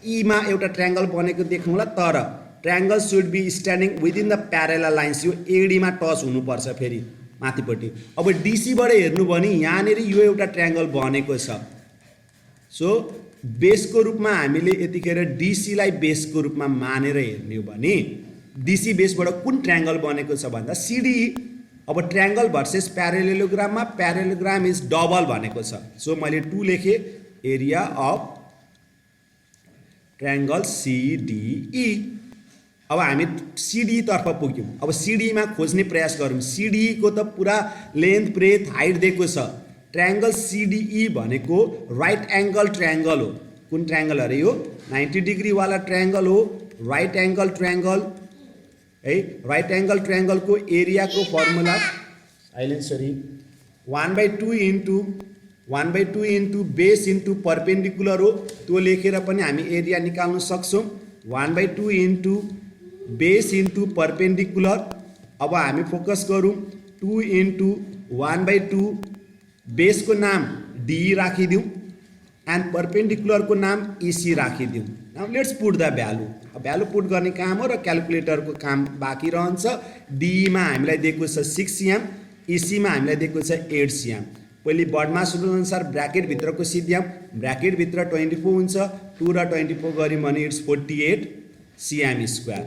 ईमा एउटा ट्रायङ्गल बनेको देख्नु होला, तर triangle should be standing within the parallel lines. यो एडीमा टच हुनुपर्छ फेरि माथिपट्टि। अब डिसीबाट हेर्नु भने यहाँनिर यो एउटा ट्रायङ्गल बनेको छ। सो बेसको रूपमा हामीले यतिखेर डिसीलाई बेसको रूपमा मानेर हेर्ने हो भने डिसी बेसबाट कुन ट्रायङ्गल बनेको छ भन्दा सिडी। अब ट्रायङ्गल भर्सेस प्यारेलेलोग्राममा प्यारेलेलोग्राम इज डबल भनेको छ। सो मैले 2 लेखेँ, एरिया अफ ट्रायङ्गल सिडिई। अब हामी सिडी तर्फ पुग्यौँ। अब सिडीमा खोज्ने प्रयास गरौँ। सिडी को त पुरा लेन्थ ब्रेथ हाइट दिएको छ। ट्रायङ्गल सिडिई भनेको राइट एङ्गल ट्रायङ्गल हो। कुन ट्रायङ्गल अरे यो? 90 डिग्री वाला ट्रायङ्गल हो, राइट एङ्गल ट्रायङ्गल है। राइट एङ्गल ट्रायङ्गलको एरियाको formula 1/2 into base into perpendicular हो। त्यो लेखेर पनि हामी एरिया निकाल्न सक्छौँ। 1/2 इन्टु बेस इन्टु पर्पेन्डिकुलर। अब हामी फोकस गरौँ 2 इन्टु 1/2 बेसको नाम डी राखिदिउँ एन्ड पर्पेन्डिकुलरको नाम इसी राखिदिउँ। Now let's put the value. Value put गर्ने काम हो र क्यालकुलेटरको काम बाँकी रहन्छ। डीमा हामीलाई दिएको छ 6 cm, इसीमा हामीलाई दिएको छ 8 cm। पहिले बर्डमास रुल अनुसार ब्राकेटभित्रको सिद्ध्याउँ। ब्राकेटभित्र 24 हुन्छ, 2 र 24 गऱ्यौँ भने it's 48 cm²।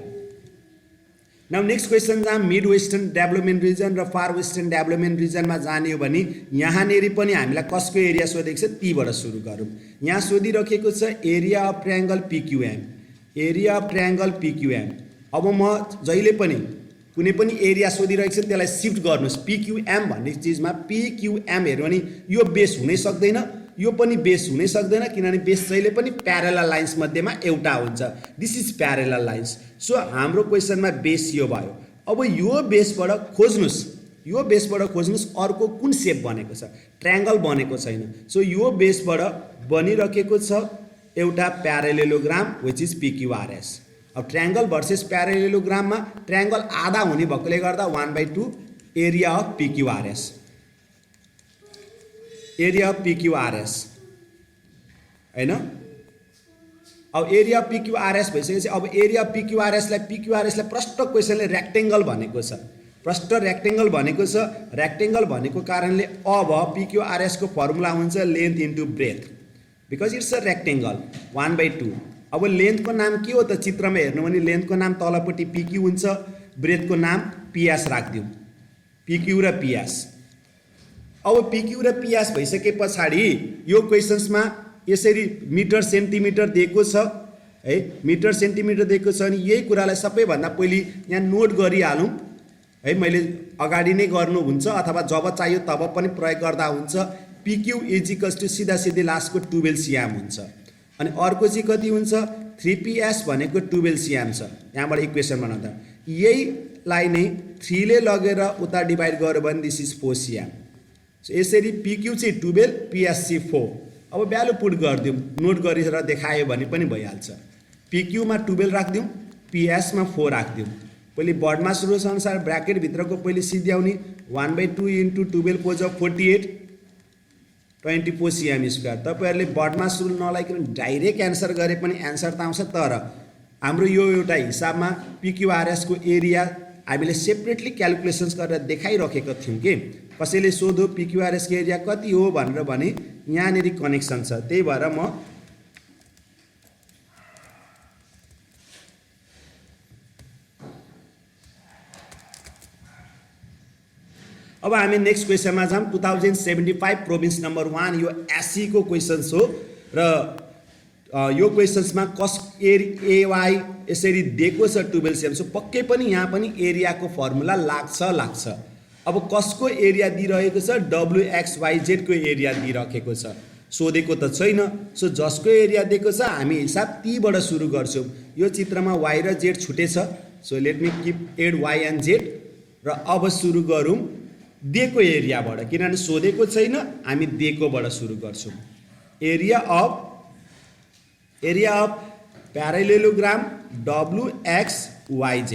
Now next question जहाँ मिड वेस्टर्न डेभलपमेन्ट रिजन र फार वेस्टर्न डेभलपमेन्ट रिजनमा जाने हो भने यहाँनिर पनि हामीलाई कसको एरिया सोधेको छ तीबाट सुरु गरौँ। यहाँ सोधिराखेको छ area of triangle PQM. Area of triangle PQM. अब म जहिले पनि कुनै पनि एरिया सोधिरहेको छ त्यसलाई सिफ्ट गर्नुहोस्। पिक्युएम भन्ने चिजमा पिक्युएम हेर्नु भने यो बेस हुनै सक्दैन, यो पनि बेस हुनै सक्दैन, किनभने बेस जहिले पनि प्यारेलल लाइन्स मध्येमा एउटा हुन्छ। This is parallel lines. So हाम्रो क्वेसनमा बेस यो भयो। अब यो बेसबाट खोज्नुहोस् अर्को कुन सेप बनेको छ? ट्रायङ्गल बनेको छैन। सो यो बेसबाट बनिरहेको छ एउटा प्यारेलेलोग्राम विच इज पिक्युआरएस। अब ट्रायङ्गल भर्सेस प्यारेलेलोग्राममा ट्रायङ्गल आधा हुने भएकोले गर्दा 1/2 एरिया अफ पिक्युआरएस। एरिया अफ पिक्युआरएस हैन। अब एरिया पिक्युआरएस भइसकेपछि अब एरिया पिक्युआरएसलाई प्रष्ट क्वेसनले रेक्टेङ्गल भनेको छ। प्रष्ट रेक्टेङ्गल भनेको छ, रेक्टेङ्गल भनेको कारणले अब PQRS को फर्मुला हुन्छ length into breadth, because it's a rectangle 1/2। अब लेन्थको नाम के हो त? चित्रमा हेर्नु भने लेन्थको नाम तलपट्टि PQ हुन्छ, ब्रेथको नाम PS राखिदिउँ, PQ र PS। अब PQ र PS भइसके पछाडि यो क्वेसन्समा यसरी मिटर सेन्टिमिटर दिएको छ है, मिटर सेन्टिमिटर दिएको छ अनि यही कुरालाई सबैभन्दा पहिले यहाँ नोट गरिहालौँ है। मैले अगाडि नै गर्नुहुन्छ अथवा जब चाहियो तब पनि प्रयोग गर्दा हुन्छ। PQ इजिकल्स टु सिधा सिधै लास्टको 12 सिएम हुन्छ अनि अर्को चाहिँ कति हुन्छ? 3PS भनेको 12 सिएम छ। यहाँबाट इक्वेसन बनाउँदा यहीलाई नै 3 ले लगेर उता डिभाइड गर्यो भने दिस इज 4 सिएम। सो यसरी PQ चाहिँ 12, PS चाहिँ 4। अब भ्यालु पुट गरिदिउँ, नोट गरेर देखायो भने पनि भइहाल्छ। PQ मा 12 राखिदिउँ, PS मा 4 राखिदिउँ। पहिले बर्डमास रुल्स अनुसार ब्राकेट भित्रको पहिले सिध्याउने 1/2 इन्टु 12 पोज 48 24 सिएम स्क्वायर। तपाईँहरूले बर्डमास रुल नलाइकन डाइरेक्ट एन्सर गरे पनि एन्सर त आउँछ, तर हाम्रो यो एउटा हिसाबमा PQRS को एरिया हामीले सेपरेटली क्यालकुलेसन्स गरेर देखाइराखेको थियौँ कि कसैले सोध्यो PQRS को एरिया कति हो भनेर भने यहाँनिर कनेक्सन छ। त्यही भएर म अब हामी नेक्स्ट क्वेसनमा जाऊँ। 2075 प्रोभिन्स नम्बर 1 यो एससी को क्वेसन्स हो र यो क्वेसन्समा कस एवाई यसरी दिएको छ 12 सिएम। सो पक्कै पनि यहाँ पनि एरियाको फर्मुला लाग्छ। अब कसको एरिया दिइरहेको छ? WXYZ को एरिया दिइराखेको छ, सोधेको त छैन। सो जसको एरिया दिएको छ हामी हिसाब तीबाट सुरु गर्छौँ। यो चित्रमा Y र Z छुटेछ, so let me keep add Y and Z र अब सुरु गरौँ दिएको एरियाबाट, किनभने सोधेको छैन, हामी दिएकोबाट सुरु गर्छौँ। एरिया अफ प्यारालेलोग्राम WXYZ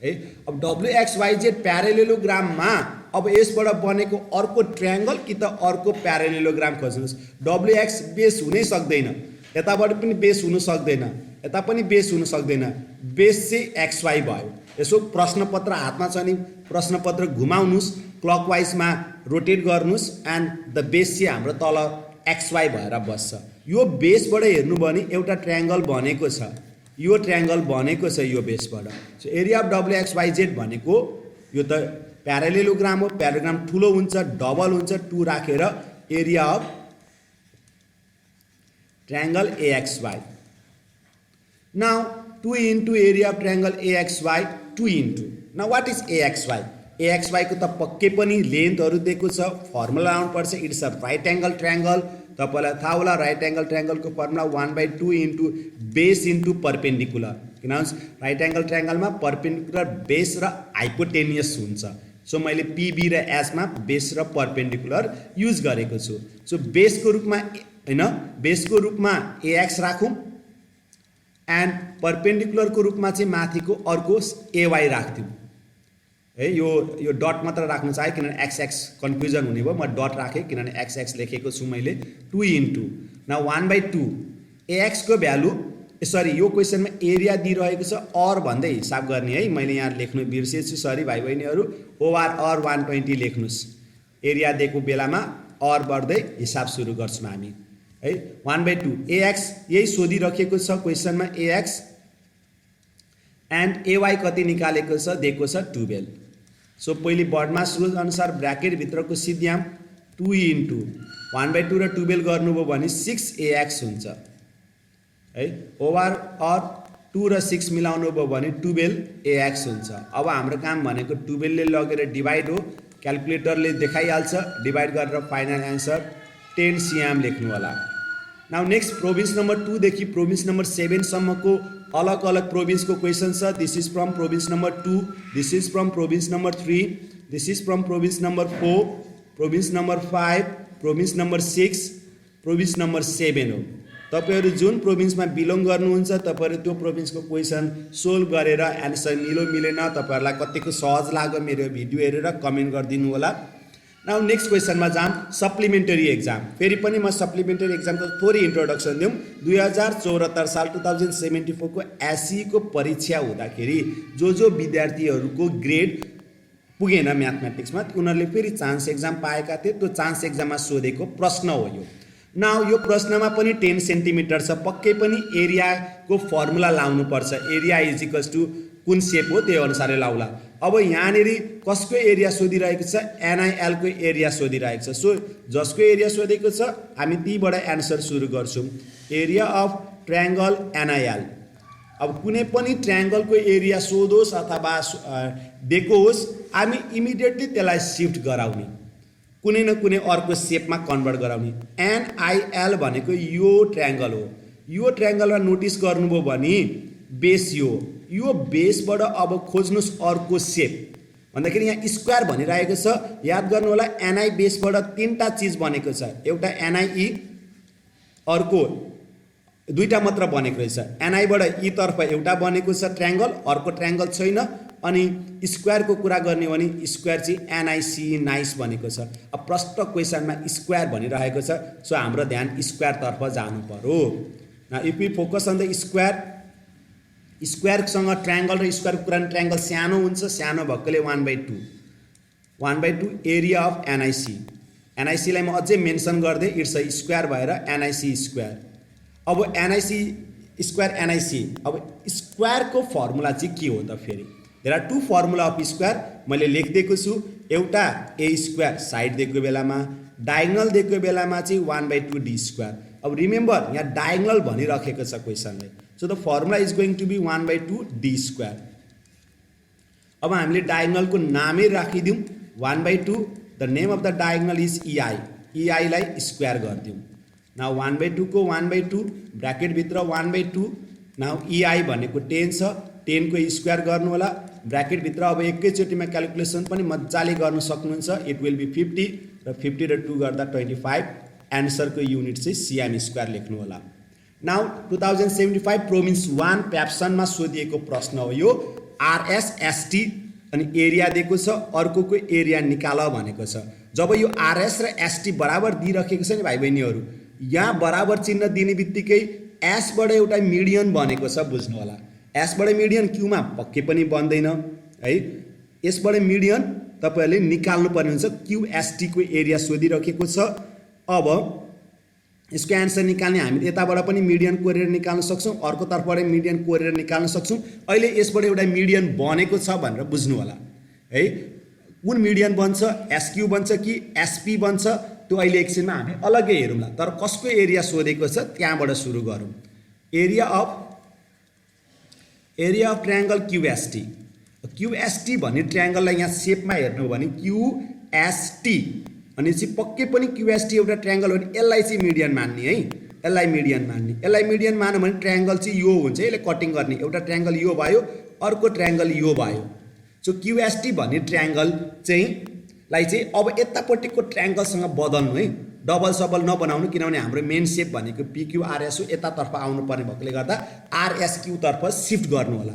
है। अब WXYZ प्यारालेलोग्राममा अब यसबाट बनेको अर्को ट्रायंगल कि त अर्को प्यारालेलोग्राम खोज्नुहोस्। WX बेस हुनै सक्दैन, यताबाट पनि बेस हुन सक्दैन, यता पनि बेस हुन सक्दैन, बेस चाहिँ XY भयो। यसो प्रश्नपत्र हातमा छ नि प्रश्नपत्र घुमाउनुस्, क्लकवाइजमा रोटेट गर्नुस् एन्ड द बेस चाहिँ हाम्रो तल XY भएर बस्छ। यो बेसबाट हेर्नु भने एउटा ट्रायंगल बनेको छ, यो ट्रायंगल बनेको छ यो बेसबाट। सो एरिया अफ WXYZ भनेको यो त प्यारालेलोग्राम हो, प्यारालेलोग्राम ठुलो हुन्छ, डबल हुन्छ, 2 राखेर area of triangle AXY। Now 2 into area of triangle AXY 2 into. Now what is AXY? AXY को त पक्कै पनि लेन्थहरू दिएको छ, फर्मुला आउनुपर्छ। It's a right angle triangle. तपाईलाई थाहा होला राइट एंगल ट्रायंगलको formula 1/2 into base into perpendicular, किनभने राइट एंगल ट्रायंगलमा परपेन्डिकुलर बेस र हाइपोटेनियस हुन्छ। सो मैले PB र S मा बेस र परपेन्डिकुलर युज गरेको छु। सो बेसको रूपमा हैन, बेसको रूपमा AX राखौँ एन्ड परपेन्डिकुलरको रूपमा चाहिँ माथिको अर्को AY राख्दिउँ है। यो डट मात्र राख्नु चाहे किनभने XX कन्फ्युजन हुने भयो, म डट राखेँ किनभने XX लेखेको छु मैले। 2 इन्टु नाउ 1/2 AX को भ्यालु सरी यो क्वेसनमा एरिया दिइरहेको छ अर भन्दै हिसाब गर्ने है। मैले यहाँ लेख्नु बिर्सेछु, सरी भाइ बहिनीहरू। OR or 120 लेख्नुस्। एरिया दिएको बेलामा अर बढ्दै हिसाब सुरु गर्छौँ हामी है। 1/2 AX यही सोधिराखेको छ क्वेसनमा, AX एन्ड AY कति निकालेको छ दिएको छ 12। सो पहिले बर्डमास रुल अनुसार ब्राकेट भित्रको सिध्याम 2 इन्टु 1/2 र 12 गर्नुभयो भने 6 AX हुन्छ है। ओभर अर 2 र 6 मिलाउनु भयो भने 12 AX हुन्छ। अब हाम्रो काम भनेको 12 ले लगेर डिभाइड हो, क्याल्कुलेटरले देखाइहाल्छ। डिभाइड गरेर फाइनल एन्सर 10 सिएम लेख्नु होला। नाउ नेक्स्ट प्रोभिन्स नम्बर 2 देखि प्रोभिन्स नम्बर 7 सम्मको अलग अलग प्रोभिन्स को क्वेसन छ। This is from province number 2, this is from province number 3, this is from province number 4, province number 5, province number 6, province number 7 हो। तपाईहरु जुन प्रोभिन्समा बिलोङ गर्नुहुन्छ तपाईहरु त्यो प्रोभिन्सको क्वेसन सोल्भ गरेर एन्सर मिलो मिलेन तपाईहरुलाई कतिको सहज लाग्यो मेरो भिडियो हेरेर कमेन्ट गरिदिनु होला। नाउ नेक्स्ट क्वेसनमा जाम सप्लिमेन्टरी एक्जाम। फेरि पनि म सप्लिमेन्टरी एक्जामको थोरै इन्ट्रोडक्सन दिउँ। 2074 साल 2074 को एससी को परीक्षा हुँदाखेरि जो विद्यार्थीहरूको ग्रेड पुगेन म्याथमेटिक्समा, उनीहरूले फेरि चान्स एक्जाम पाएका थिए, त्यो चान्स एक्जाममा सोधेको प्रश्न हो यो। नाउ यो प्रश्नमा पनि 10 सेन्टिमिटर छ, पक्कै पनि एरियाको फर्मुला लाउनुपर्छ। एरिया इज इक्वल्स टु कुन सेप हो त्यो अनुसारले लाउला। अब यहाँनिर कसको एरिया सोधिरहेको छ, एनआइएलको एरिया सोधिरहेको छ। सो जसको एरिया सोधेको छ हामी तीबाट एन्सर सुरु गर्छौँ। Area of triangle NIL. अब कुनै पनि ट्रायङ्गलको एरिया सोधोस् अथवा दिएको होस्, हामी इमिडिएटली त्यसलाई सिफ्ट गराउने, कुनै न कुनै अर्को सेपमा कन्भर्ट गराउने। एनआइएल भनेको यो ट्रायङ्गल हो। यो ट्रायङ्गलमा नोटिस गर्नुभयो भने बेस यो बेसबाट अब खोज्नुहोस् अर्को सेप भन्दाखेरि यहाँ स्क्वायर भनिरहेको छ। याद गर्नु होला एनआई बेसबाट 3टा चिज बनेको छ, एउटा एनआई, अर्को 2टा मात्र बनेको रहेछ। एनआईबाट तर्फ एउटा बनेको छ ट्रायङ्गल, अर्को ट्रायङ्गल छैन। अनि स्क्वायरको कुरा गर्ने भने स्क्वायर चाहिँ एनआइसी नाइस भनेको छ। अब प्रष्ट क्वेसनमा स्क्वायर भनिरहेको छ, सो हाम्रो ध्यान स्क्वायरतर्फ जानु पर्यो। न if we focus on the square, स्क्वायरसँग ट्रायङ्गल र स्क्वायरको कुरा, ट्रायङ्गल सानो हुन्छ, सानो भएकोले 1/2 एरिया अफ एनआइसी। एनआइसीलाई म अझै मेन्सन गर्दै इट्स अ स्क्वायर भएर एनआइसी स्क्वायर। अब एनआइसी स्क्वायर एनआइसी, अब स्क्वायरको फर्मुला चाहिँ के हो त? फेरि there are 2 formula of square मैले लेखिदिएको छु। एउटा ए स्क्वायर साइड दिएको बेलामा, डायगनल दिएको बेलामा चाहिँ 1/2 डी स्क्वायर। अब रिमेम्बर यहाँ डायगनल भनिराखेको छ क्वेसनले, so the formula is going to be 1/2 D square. अब हामीले डायगनलको नामै राखिदिउँ 1/2, the name of the diagonal is EI. इआईलाई स्क्वायर गरिदिउँ। नाउ 1/2 को 1/2 ब्राकेटभित्र 1/2। नाउ इआई भनेको 10 छ, 10 को स्क्वायर गर्नु होला ब्राकेटभित्र। अब एकैचोटिमा क्यालकुलेसन पनि मजाले गर्न सक्नुहुन्छ। इट विल बी 50 र 50 र 2 गर्दा 25। एन्सरको युनिट चाहिँ सिएम स्क्वायर लेख्नु होला। नाउ 2075 प्रोभिन्स 1 प्याप्सनमा सोधिएको प्रश्न हो यो। आरएसएसटी अनि एरिया दिएको छ, अर्कोको एरिया निकाल भनेको छ। जब यो आरएस र एसटी बराबर दिइराखेको छ नि भाइ बहिनीहरू, यहाँ बराबर चिन्ह दिने बित्तिकै एसबाट एउटा मिडियन बनेको छ, बुझ्नु होला। एसबाट मिडियन क्यूमा पक्कै पनि बन्दैन है। यसबाट मिडियन तपाईँहरूले निकाल्नु पर्ने हुन्छ। क्यूएसटीको एरिया सोधिराखेको छ। अब यसको एन्सर निकाल्ने हामी यताबाट पनि मिडियन कोरेर निकाल्न सक्छौँ, अर्को तर्फबाट मिडियन कोरेर निकाल्न सक्छौँ। अहिले यसबाट एउटा मिडियन बनेको छ भनेर बुझ्नु होला है। कुन मिडियन बन्छ, एसक्यू बन्छ कि एसपी बन्छ, त्यो अहिले एकछिनमा हामी अलग्गै हेरौँला। तर कसको एरिया सोधेको छ त्यहाँबाट सुरु गरौँ। Area of triangle क्यूएसटी। क्यूएसटी भन्ने ट्रायङ्गललाई यहाँ सेपमा हेर्नु भने क्यूएसटी अनि चाहिँ पक्कै पनि क्यूएसटी एउटा ट्रायङ्गल हो भने यसलाई चाहिँ मिडियन मान्ने है। यसलाई मिडियन मान्ने, यसलाई मिडियन मान्यो भने ट्रायङ्गल चाहिँ यो हुन्छ, यसले कटिङ गर्ने। एउटा ट्रायङ्गल यो भयो, अर्को ट्रायङ्गल यो भयो। सो क्यूएसटी भन्ने ट्रायङ्गल चाहिँ अब यतापट्टिको ट्रायङ्गलसँग बदल्नु है, डबल सबल नबनाउनु। किनभने हाम्रो मेन सेप भनेको पिक्यूआरएस हो, यतातर्फ आउनुपर्ने भएकोले गर्दा आरएसक्यूतर्फ सिफ्ट गर्नु होला।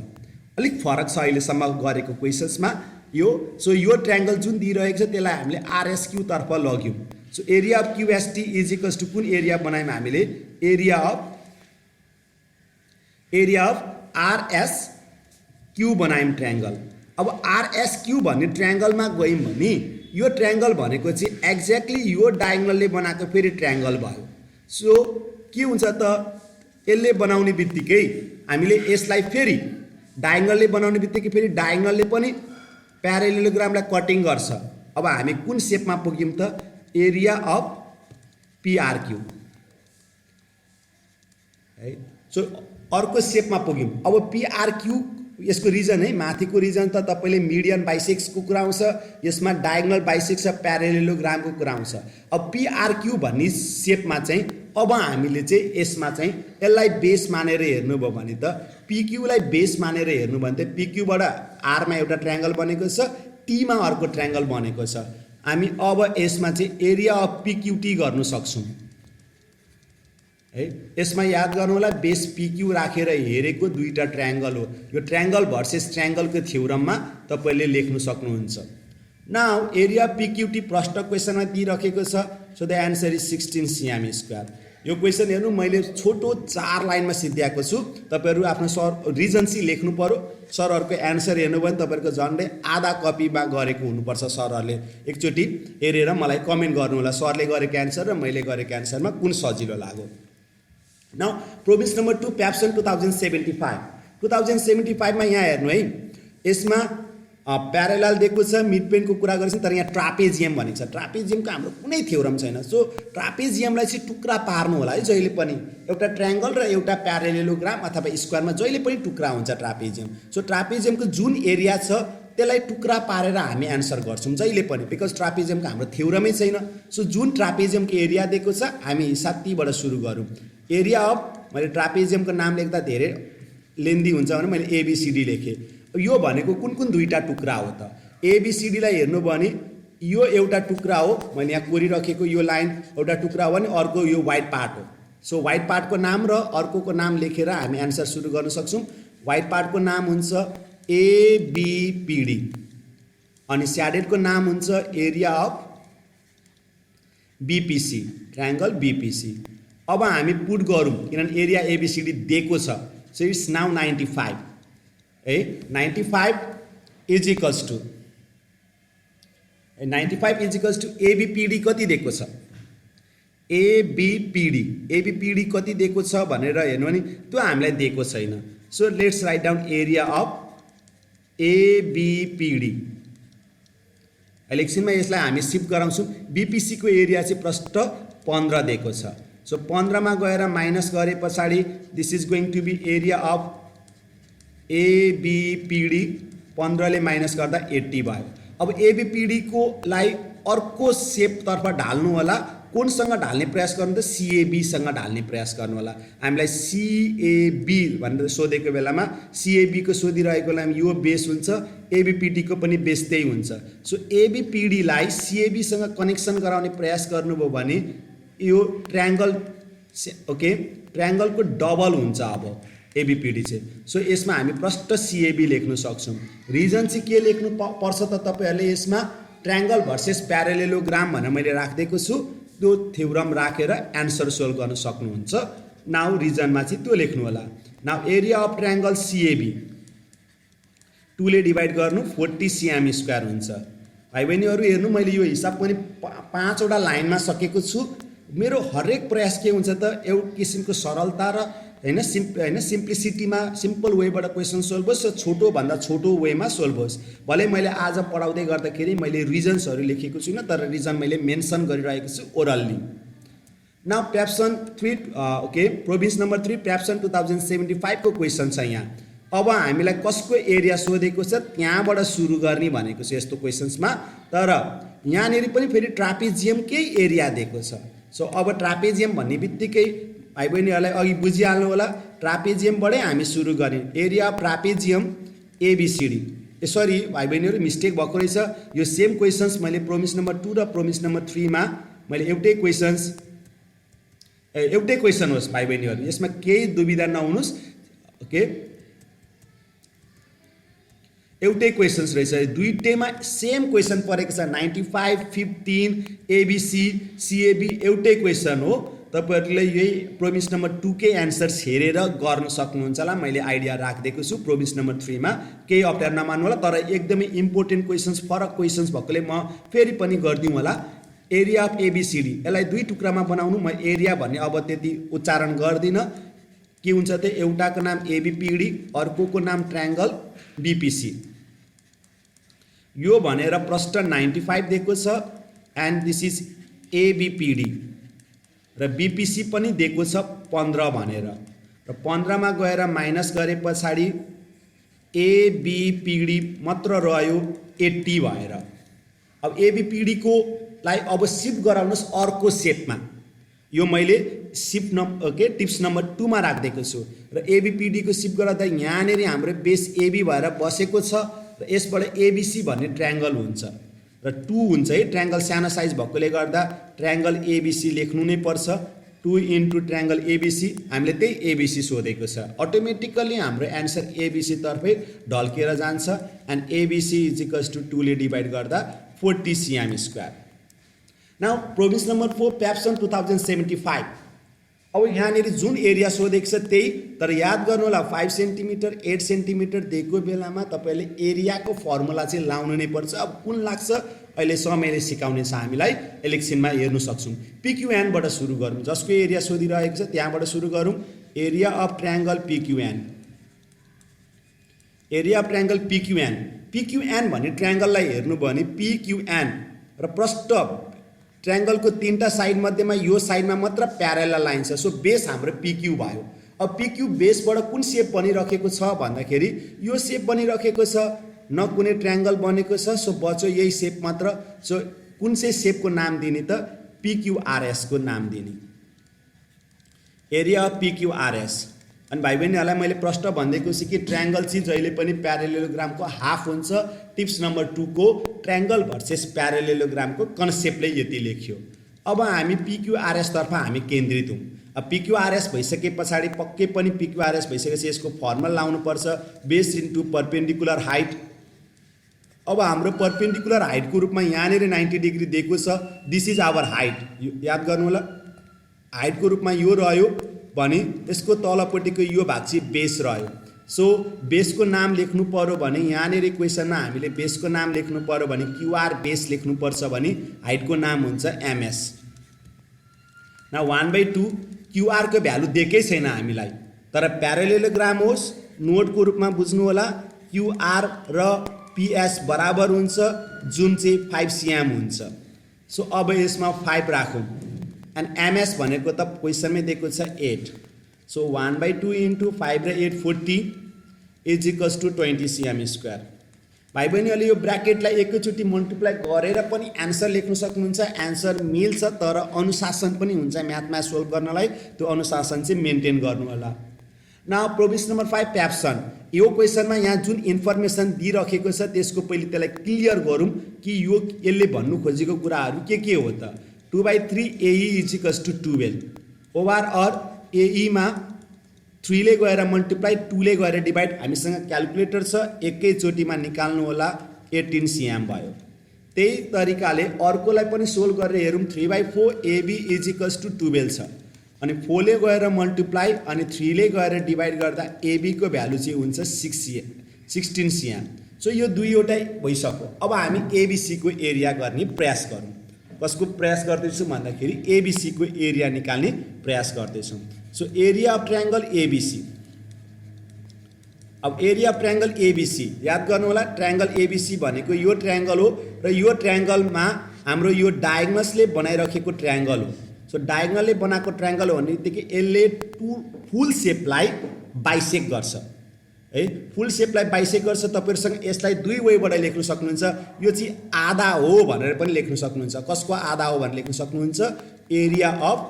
अलिक फरक छ अहिलेसम्म गरेको क्वेसन्समा यो। सो यो ट्रायङ्गल जुन दिइरहेको छ त्यसलाई हामीले आरएसक्यूतर्फ लग्यौँ। So area of QST is equals to कुन एरिया बनायौँ हामीले? एरिया अफ आरएसक्यू बनायौँ ट्रायङ्गल। अब आरएसक्यू भन्ने ट्रायङ्गलमा गयौँ भने यो ट्रायङ्गल भनेको चाहिँ एक्ज्याक्टली यो डायगनलले बनाएको फेरि ट्रायङ्गल भयो। सो के हुन्छ त, यसले बनाउने बित्तिकै हामीले यसलाई फेरि डायगनलले बनाउने बित्तिकै फेरि डायगनलले पनि प्यारेलेलोग्रामलाई कटिङ गर्छ। अब हामी कुन सेपमा पुग्यौँ त? एरिया अफ पिआरक्यू है। सो अर्को सेपमा पुग्यौँ। अब पिआरक्यू यसको रिजन है, माथिको रिजन त तपाईँले मिडियन बाइसेक्सको कुरा आउँछ, यसमा डायगनल बाइसेक्स र प्यारेलेलोग्रामको कुरा आउँछ। अब पिआरक्यू भन्ने सेपमा चाहिँ अब हामीले चाहिँ यसमा चाहिँ यसलाई बेस मानेर हेर्नुभयो भने त पिक्यूलाई बेस मानेर हेर्नु भने त पिक्यूबाट आरमा एउटा ट्रायङ्गल बनेको छ, टीमा अर्को ट्रायङ्गल बनेको छ। हामी अब यसमा चाहिँ एरिया अफ पिक्यूटी गर्न सक्छौँ है। यसमा याद गर्नु होला बेस पिक्यू राखेर हेरेको 2टा ट्रायङ्गल हो। यो ट्रायङ्गल भर्सेस ट्रायङ्गलको थ्योरममा तपाईँले लेख्न सक्नुहुन्छ। नाउ एरिया पिक्यूटी प्रश्न क्वेसनमा दिइराखेको छ। So the answer is 16 CM square. यो क्वेसन हेर्नु मैले छोटो 4 लाइनमा सिद्ध्याएको छु। तपाईहरु आफ्नो सर रिजन्सी लेख्नु पर्यो। सरहरुको एन्सर हेर्नु भयो भने तपाईहरुको झन्डै आधा कपीमा गरेको हुनुपर्छ। सरहरुले एकचोटी हेरेर मलाई कमेन्ट गर्नु होला सरले गरेको एन्सर र मैले गरेको एन्सरमा कुन सजिलो लाग्यो। नाउ प्रोभिन्स नम्बर 2 प्याप्सन 2075 2075 मा यहाँ हेर्नु है, यसमा प्यारेलल दिएको छ, मिड पोइन्टको कुरा गरेछ तर यहाँ ट्रापेजियम भनेको छ। ट्रापेजियमको हाम्रो कुनै थ्योरम छैन। सो ट्रापेजियमलाई चाहिँ टुक्रा पार्नु होला है जहिले पनि। एउटा ट्रायंगल र एउटा प्यारेलेलोग्राम अथवा स्क्वायरमा जहिले पनि टुक्रा हुन्छ ट्रापेजियम। सो ट्रापेजियमको जुन एरिया छ त्यसलाई टुक्रा पारेर हामी एन्सर गर्छौं जहिले पनि, बिकज ट्रापेजियमको हाम्रो थ्योरमै छैन। सो जुन ट्रापेजियमको एरिया दिएको छ हामी हिसाब तीबाट सुरु गरौँ। एरिया अफ, मैले ट्रापेजियमको नाम लेख्दा धेरै लेन्दी हुन्छ भने मैले एबीसीडी लेखेँ। यो भनेको कुन कुन दुईटा टुक्रा हो त? एबीसीडी लाई हेर्नु भने यो एउटा टुक्रा हो, मैले यहाँ कोरिराखेको यो लाइन एउटा टुक्रा हो भने अर्को यो व्हाइट पार्ट हो। सो व्हाइट पार्टको नाम र अर्कोको नाम लेखेर हामी एन्सर सुरु गर्न सक्छौं। व्हाइट पार्टको नाम हुन्छ एबीपीडी अनि स्याडेडको नाम हुन्छ area of BPC, triangle BPC. अब हामी पुट गरौँ किनभने एरिया एबीसीडी दिएको छ। सो इट्स नाउ 95 है। 95 इज इक्वल्स टु एबीपीडी कति दिएको छ? एबीपीडी कति दिएको छ भनेर हेर्नु भने त्यो हामीलाई दिएको छैन। So let's write down area of ABPD. अहिले एकछिनमा यसलाई हामी शिफ्ट गराउँछौँ। बीपीसी को एरिया चाहिँ प्रष्ट 15 दिएको छ। सो 15 मा गएर माइनस गरे पछाडि this is going to be area of ABPD. 15 ले माइनस गर्दा 80 भयो। अब एबीपीडी को लाई अर्को सेप तर्फ ढाल्नु होला। कुनसँग ढाल्ने प्रयास गर्नु त? सीएबी सँग ढाल्ने प्रयास गर्नु होला। हामीलाई सीएबी भनेर सोधेको बेलामा सीएबी को सोधिरहेकोलाई यो बेस हुन्छ, एबीपीडी को पनि बेस त्यही हुन्छ। सो एबीपीडी लाई सीएबी सँग कनेक्सन गराउने प्रयास गर्नुभयो भने यो ट्रायंगल ओके ट्रायंगल को डबल हुन्छ अब एबीपीडी चाहिँ। सो यसमा हामी प्रष्ट सीएबी लेख्न सक्छौं। रिजन चाहिँ के लेख्नु पर्छ त तपाईहरुले? यसमा ट्रायंगल भर्सेस प्यारेलेलोग्राम भनेर मैले राख्दिएको छु। त्यो थ्योरम राखेर एन्सर सोल्भ गर्न सक्नुहुन्छ। नाउ रिजनमा चाहिँ त्यो लेख्नु होला। Now area of triangle CAB 2 ले डिवाइड गर्नु 40 सीएम स्क्वायर हुन्छ। भाइ बहिनीहरु हेर्नु, मैले यो हिसाब पनि 5 वटा लाइनमा सकेको छु। मेरो हरेक प्रयास के हुन्छ त? एउटा किसिमको सरलता र हैन सिम्प्लिसिटीमा सिम्पल वेबाट क्वेसन सोल्भ होस्, छोटो भन्दा छोटो वेमा सोल्भ होस्। भले मैले आज पढाउँदै गर्दाखेरि मैले रिजन्सहरु लेखेको छुइनँ तर रिजन मैले मेन्सन गरिरहेको छु orally. Now PABSON 3 okay province number 3 PABSON 2075 को क्वेसन छ यहाँ। अब हामीलाई कसको एरिया सोधेको छ त्यहाँबाट सुरु गर्ने भनेको छ यस्तो क्वेसन्समा। तर यहाँनेरि पनि फेरि ट्रापेजियमकै एरिया दिएको छ। सो अब ट्रापेजियम भन्ने बित्तिकै भाइ बहिनीहरुलाई अघि बुझिहाल्नु होला, ट्रापेजियमबाटै हामी सुरु गर्ने। Area of trapezium ABCD. Sorry भाइ बहिनीहरु मिस्टेक भएको रहेछ। यो सेम क्वेसन्स मैले प्रोमिस नम्बर 2 र प्रोमिस नम्बर 3 मा मैले एउटै क्वेसन होस् भाइ बहिनीहरु, यसमा केही दुविधा नहुनुस्। ओके एउटै क्वेसन्स रहेछ, दुईटैमा सेम क्वेसन परेको छ। 95 15 एबीसी सीएबी एउटै क्वेसन हो। तपाईहरुले यही प्रोभिन्स नम्बर 2 के एन्सर्स हेरेर गर्न सक्नुहुन्छ होला। मैले आइडिया राख्दिएको छु प्रोभिन्स नम्बर 3 मा। केही अप्ठ्यारो नमान्नु होला, तर एकदमै इम्पोर्टेन्ट क्वेसन्स फरक क्वेसन्स भएकोले म फेरि पनि गर्दिउँ होला। एरिया अफ एबीसीडी यसलाई दुई टुक्रामा बनाउनु। म एरिया भन्ने अब त्यति उच्चारण गर्दिन। के हुन्छ त? एउटाको नाम एबीपीडी, अर्कोको नाम ट्रायंगल बीपीसी। यो भनेर प्रष्ट 95 दिएको छ एन्ड दिस इज एबीपीडी र बीपीसी पनि दिएको छ 15 भनेर। र 15 मा गएर माइनस गरे पछाडी एबीपीडी मात्र रह्यो 80 भएर। अब एबीपीडी को लाई अब शिफ्ट गराउनुस् अर्को सेपमा। यो मैले शिफ्ट ओके टिप्स नम्बर 2 मा राख्दिएको छु। र एबीपीडी को शिफ्ट गर्दा यहाँनेरि हाम्रो बेस एबी भएर बसेको छ र यसबाट एबीसी भन्ने ट्रायंगल हुन्छ र 2 हुन्छ है। ट्रायंगल सानो साइज भएकोले गर्दा ट्रायंगल एबीसी लेख्नु नै पर्छ। 2 इन्टु ट्रायंगल एबीसी। हामीले त्यही एबीसी सोधेको छ। अटोमेटिकली हाम्रो एन्सर एबीसी तर्फै ढल्केर जान्छ and ABC is equals to 2 ले डिवाइड गर्दा 40 cm square. Now province number 4 प्याप्सन 2075 अब यहाँनिर जुन एरिया सोधेको छ त्यही, तर याद गर्नु होला 5 सेन्टिमिटर 8 सेन्टिमिटर दिएको बेलामा तपाईँले एरियाको फर्मुला चाहिँ लाउनु नै पर्छ। अब कुन लाग्छ अहिले समयले सिकाउने छ हामीलाई, इलेक्सनमा हेर्नु सक्छौँ। पिक्युएनबाट सुरु गरौँ, जसको एरिया सोधिरहेको छ त्यहाँबाट सुरु गरौँ। Area of triangle PQN, area of triangle PQN. PQN भन्ने ट्रायङ्गललाई हेर्नुभयो भने पिक्युएन र प्रष्ट ट्रायङ्गलको तीनटा साइड मध्येमा यो साइडमा मात्र प्यारेलल लाइन छ, सो बेस हाम्रो पिक्यू भयो। अब पिक्यू बेसबाट कुन सेप बनिरहेको छ भन्दाखेरि यो सेप बनिरहेको छ, न कुनै ट्रायङ्गल बनेको छ, सो बच्यो यही सेप मात्र। सो कुन चाहिँ सेपको नाम दिने त पिक्युआरएस को नाम दिने, एरिया अफ पिक्युआरएस। अनि भाइ बहिनीहरूलाई मैले प्रश्न भनिदिएको छु कि ट्रायङ्गल चाहिँ जहिले पनि प्यारेलेलोग्रामको हाफ हुन्छ। टिप्स नम्बर 2 को ट्रायङ्गल भर्सेस प्यारेलेलोग्रामको कन्सेप्टले यति लेख्यो। अब हामी पिक्युआरएस तर्फ हामी केन्द्रित हौँ। अब पिक्युआरएस भइसके पछाडि पक्कै पनि पिक्युआरएस भइसकेपछि यसको फर्मुला लाउनुपर्छ, बेस इन्टु परपेन्डिकुलर हाइट। अब हाम्रो परपेन्डिकुलर हाइटको रूपमा यहाँनिर 90 डिग्री दिएको छ, दिस इज आवर हाइट। याद गर्नु होला, हाइटको रूपमा यो रह्यो भने यसको तलपट्टिको यो भाग चाहिँ बेस रह्यो। सो बेसको नाम लेख्नु पर्यो भने यहाँनिर इक्वेसनमा हामीले बेसको नाम लेख्नु पर्यो भने क्युआर बेस लेख्नुपर्छ भने हाइटको नाम हुन्छ एमएस। न 1/2 क्युआरको भ्यालु दिएकै छैन हामीलाई, तर प्यारेलेलोग्राम होस् नोटको रूपमा बुझ्नु होला, क्युआर र पिएस बराबर हुन्छ जुन चाहिँ 5 cm हुन्छ। सो अब यसमा 5 राखौँ एन्ड एमएस भनेको त क्वेसनमै दिएको छ 8। सो 1/2 इन्टु 5 र 8 40 इज इक्वल्स टु 20 cm²। भाइ बहिनीहरूले यो ब्राकेटलाई एकैचोटि मल्टिप्लाई गरेर पनि एन्सर लेख्न सक्नुहुन्छ। एन्सर मिल्छ, तर अनुशासन पनि हुन्छ म्याथमा सोल्भ गर्नलाई, त्यो अनुशासन चाहिँ मेन्टेन गर्नु होला। Now provision number 5 प्याप्सन। यो क्वेसनमा यहाँ जुन इन्फर्मेसन दिइराखेको छ त्यसको पहिले त्यसलाई क्लियर गरौँ कि यो यसले भन्नु खोजेको कुराहरू के हो त। 2/3 AE is equals to 12 over or AE मा 3 ले गएर मल्टिप्लाई 2 ले गएर डिभाइड। हामीसँग क्यालकुलेटर छ, एकैचोटिमा निकाल्नु होला, 18 cm भयो। त्यही तरिकाले अर्कोलाई पनि सोल्भ गरेर हेरौँ। 3/4 AB इज इक्वल्स टु 12 छ, अनि 4 ले गएर मल्टिप्लाई अनि 3 ले गएर डिभाइड गर्दा AB को भ्यालु चाहिँ हुन्छ 16 cm। सो यो दुईवटै भइसक्यो। अब हामी ABC को एरिया गर्ने प्रयास गरौँ। कसको प्रयास गर्दैछौँ भन्दाखेरि ABC को एरिया निकाल्ने प्रयास गर्दैछौँ। So area of triangle ABC। अब एरिया अफ ट्रायङ्गल ABC याद गर्नु होला, ट्रायङ्गल ABC भनेको यो ट्रायङ्गल हो र यो ट्रायङ्गलमा हाम्रो यो डायगोनल्सले बनाइराखेको ट्रायङ्गल हो। सो डायगोनलले बनाएको ट्रायङ्गल हो भनेदेखि यसले फुल सेपलाई बाइसेक्ट गर्छ है, फुल सेपलाई बाइसेक्ट गर्छ। तपाईहरुसँग यसलाई दुई वेबाट लेख्न सक्नुहुन्छ। यो चाहिँ आधा हो भनेर पनि लेख्न सक्नुहुन्छ। कसको आधा हो भनेर लेख्न सक्नुहुन्छ, एरिया अफ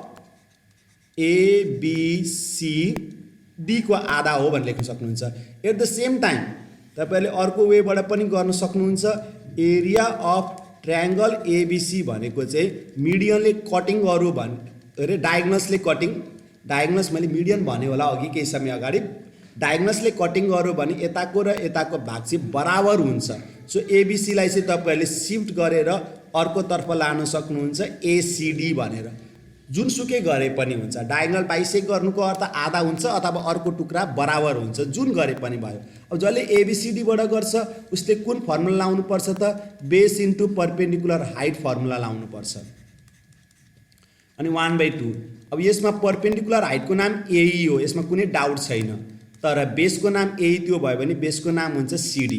ABCD को आधा हो भनेर लेख्न सक्नुहुन्छ। एट द सेम टाइम तपाईहरुले अर्को वेबाट पनि गर्न सक्नुहुन्छ। एरिया अफ ट्रायङ्गल ABC भनेको चाहिँ मिडियनले कटिङ गरौँ भने डायगोनल्सले कटिङ, डायगोनल्स मैले मिडियन भने होला अघि केही समय अगाडि, डायगोनल्सले कटिङ गऱ्यो भने यताको र यताको भाग चाहिँ बराबर हुन्छ। सो ABC लाई चाहिँ तपाईहरुले शिफ्ट गरेर अर्कोतर्फ लान सक्नुहुन्छ ACD भनेर, जुनसुकै गरे पनि हुन्छ। डायगोनल बाइसेक्ट गर्नुको अर्थ आधा हुन्छ अथवा अर्को टुक्रा बराबर हुन्छ, जुन गरे पनि भयो। अब जसले ABCD बाट गर्छ उसले कुन फर्मुला लाउनु पर्छ त, base into perpendicular height formula लाउनु पर्छ। अनि 1/2। अब यसमा परपेन्डिकुलर हाइटको नाम AE हो, यसमा कुनै डाउट छैन, तर बेसको नाम AE त्यो भयो भने बेसको नाम हुन्छ CD।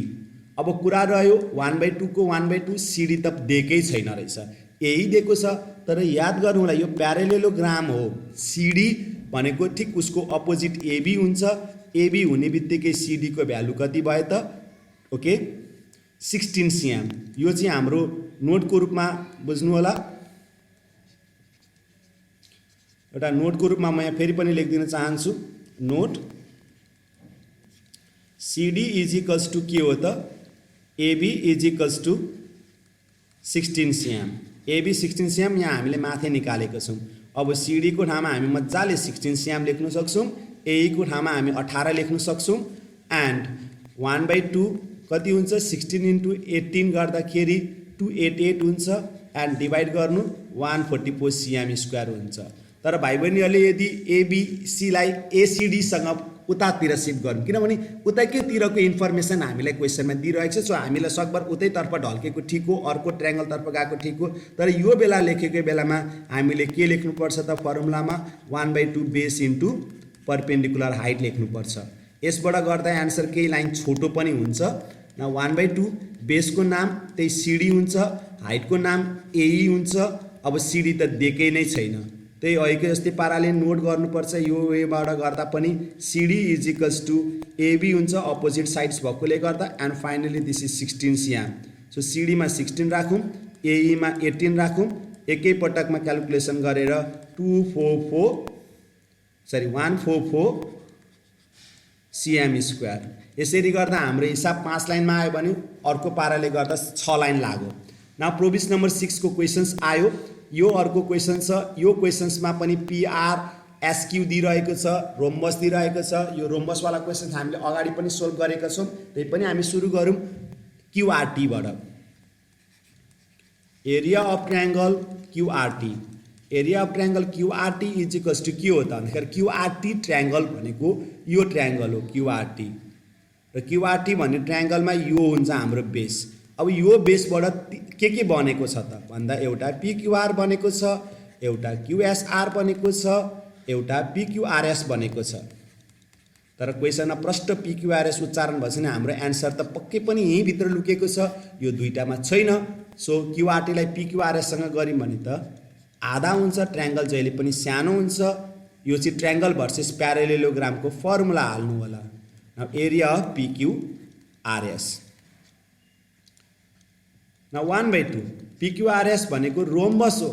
अब कुरा रह्यो 1/2 को 1/2 CD त दिएकै छैन रहेछ, AE दिएको छ। तर याद गर्नु होला यो प्यारेलेलोग्राम हो, CD भनेको ठिक उसको अपोजिट AB हुन्छ। AB हुने बित्तिकै CD को भ्यालु कति भयो त, ओके 16 cm। यो चाहिँ हाम्रो नोटको रूपमा बुझ्नु होला। एउटा नोटको रूपमा म यहाँ फेरि पनि लेखिदिन चाहन्छु। Note CD is equals to के हो त, AB is equals to 16 cm। AB 16 cm यहाँ हामीले माथि निकालेको छौँ। अब CD को ठाउँमा हामी मजाले 16 cm लेख्न सक्छौँ, AE को ठाउँमा हामी 18 लेख्न सक्छौँ। एन्ड 1/2 कति हुन्छ, 16 इन्टु 18 गर्दाखेरि 288 हुन्छ। एन्ड डिभाइड गर्नु 144 cm² हुन्छ। तर भाइ बहिनीहरूले यदि एबिसीलाई एसिडीसँग उतातिर सिफ्ट गर्नु, किनभने उतैकैतिरको इन्फर्मेसन हामीलाई क्वेसनमा दिइरहेको छ। सो हामीलाई सकभर उतैतर्फ ढल्केको ठिक हो, अर्को ट्रायङ्गलतर्फ गएको ठिक हो। तर यो बेला लेखेको बेलामा हामीले के लेख्नुपर्छ त फर्मुलामा 1/2 बेस इन्टु परपेन्डिकुलर हाइट लेख्नुपर्छ। यसबाट गर्दा एन्सर केही लाइन छोटो पनि हुन्छ न। 1/2 बेसको नाम त्यही सिडी हुन्छ, हाइटको नाम एई हुन्छ। अब सिडी त दिएकै नै छैन, त्यही अहिलेको जस्तै पाराले नोट गर्नुपर्छ। यो वेबाट गर्दा पनि CD is equals to AB हुन्छ, अपोजिट साइड्स भएकोले गर्दा। And finally this is 16 cm। So सिडीमा 16 राखौँ, एईमा 18 राखौँ। एकै पटकमा क्यालकुलेसन गरेर 144 cm स्क्वायर। यसरी गर्दा हाम्रो हिसाब 5 लाइनमा आयो भने अर्को पाराले गर्दा 6 लाइन लाग्यो। नाउ प्रोभिज नम्बर 6 को क्वेसन्स आयो। यो अर्को क्वेसन छ। यो क्वेसन्समा पनि पिआर एसक्यू दिइरहेको छ, रोम्बस दिइरहेको छ। यो रोम्बसवाला क्वेसन हामीले अगाडि पनि सोल्भ गरेका छौँ, त्यही पनि हामी सुरु गरौँ क्युआरटीबाट। Area of triangle QRT, area of triangle QRT is equals to के हो त भन्दाखेरि क्युआरटी ट्रायङ्गल भनेको यो ट्रायङ्गल हो क्युआरटी। र क्युआरटी भन्ने ट्रायङ्गलमा यो हुन्छ हाम्रो बेस। अब यो बेसबाट के बनेको छ त भन्दा एउटा पिक्युआर बनेको छ, एउटा क्युएसआर बनेको छ, एउटा पिक्युआरएस बनेको छ। तर क्वेसनमा प्रष्ट पिक्युआरएस उच्चारण भएछ भने हाम्रो एन्सर त पक्कै पनि यहीँभित्र लुकेको छ, यो दुईटामा छैन। सो क्युआरटीलाई पिक्युआरएससँग गऱ्यौँ भने त आधा हुन्छ, ट्रायङ्गल जहिले पनि सानो हुन्छ। यो चाहिँ ट्रायङ्गल भर्सेस प्यारेलेलोग्रामको फर्मुला हाल्नु होला। एरिया अफ पिक्युआरएस न 1/2 पिक्युआरएस भनेको रोम्बस हो।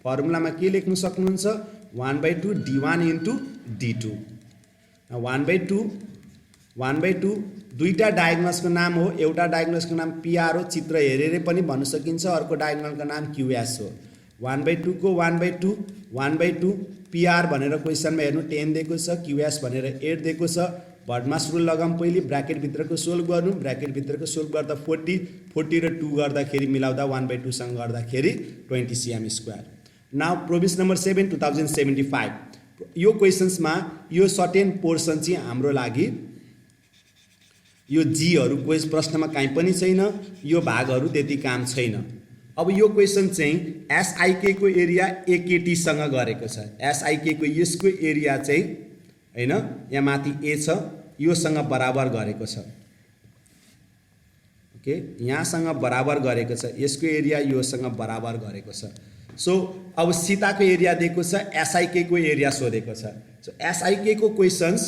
फर्मुलामा के लेख्नु सक्नुहुन्छ 1/2 d1 इन्टु d2। 1/2 दुईटा डायगोनल्सको नाम हो। एउटा डायगोनल्सको नाम पिआर हो, चित्र हेरेर पनि भन्न सकिन्छ। अर्को डायगोनलको नाम क्युएस हो। 1/2 को 1/2 पिआर भनेर क्वेसनमा हेर्नु 10 दिएको छ, क्युएस भनेर 8 दिएको छ। भडमास रुल लगाऊँ पहिले, ब्राकेटभित्रको सोल्भ गर्नु। ब्राकेटभित्रको सोल्भ गर्दा 40 र 2 गर्दाखेरि मिलाउँदा 1/2 सँग गर्दाखेरि 20 cm square. Now province number 7 2075। यो क्वेसन्समा यो सर्टेन पोर्सन चाहिँ हाम्रो लागि यो जीहरू क्वेस प्रश्नमा काहीँ पनि छैन, यो भागहरू त्यति काम छैन। अब यो क्वेसन चाहिँ एसआइके को एरिया एकेटीसँग गरेको छ। एसआइके को यसको एरिया चाहिँ हैन, यहाँ माथि ए छ, योसँग बराबर गरेको छ। ओके, यहाँसँग बराबर गरेको छ, यसको एरिया योसँग बराबर गरेको छ। सो अब सीताको एरिया दिएको छ, एसआइके को एरिया सोधेको छ। सो एसआइके को क्वेसन्स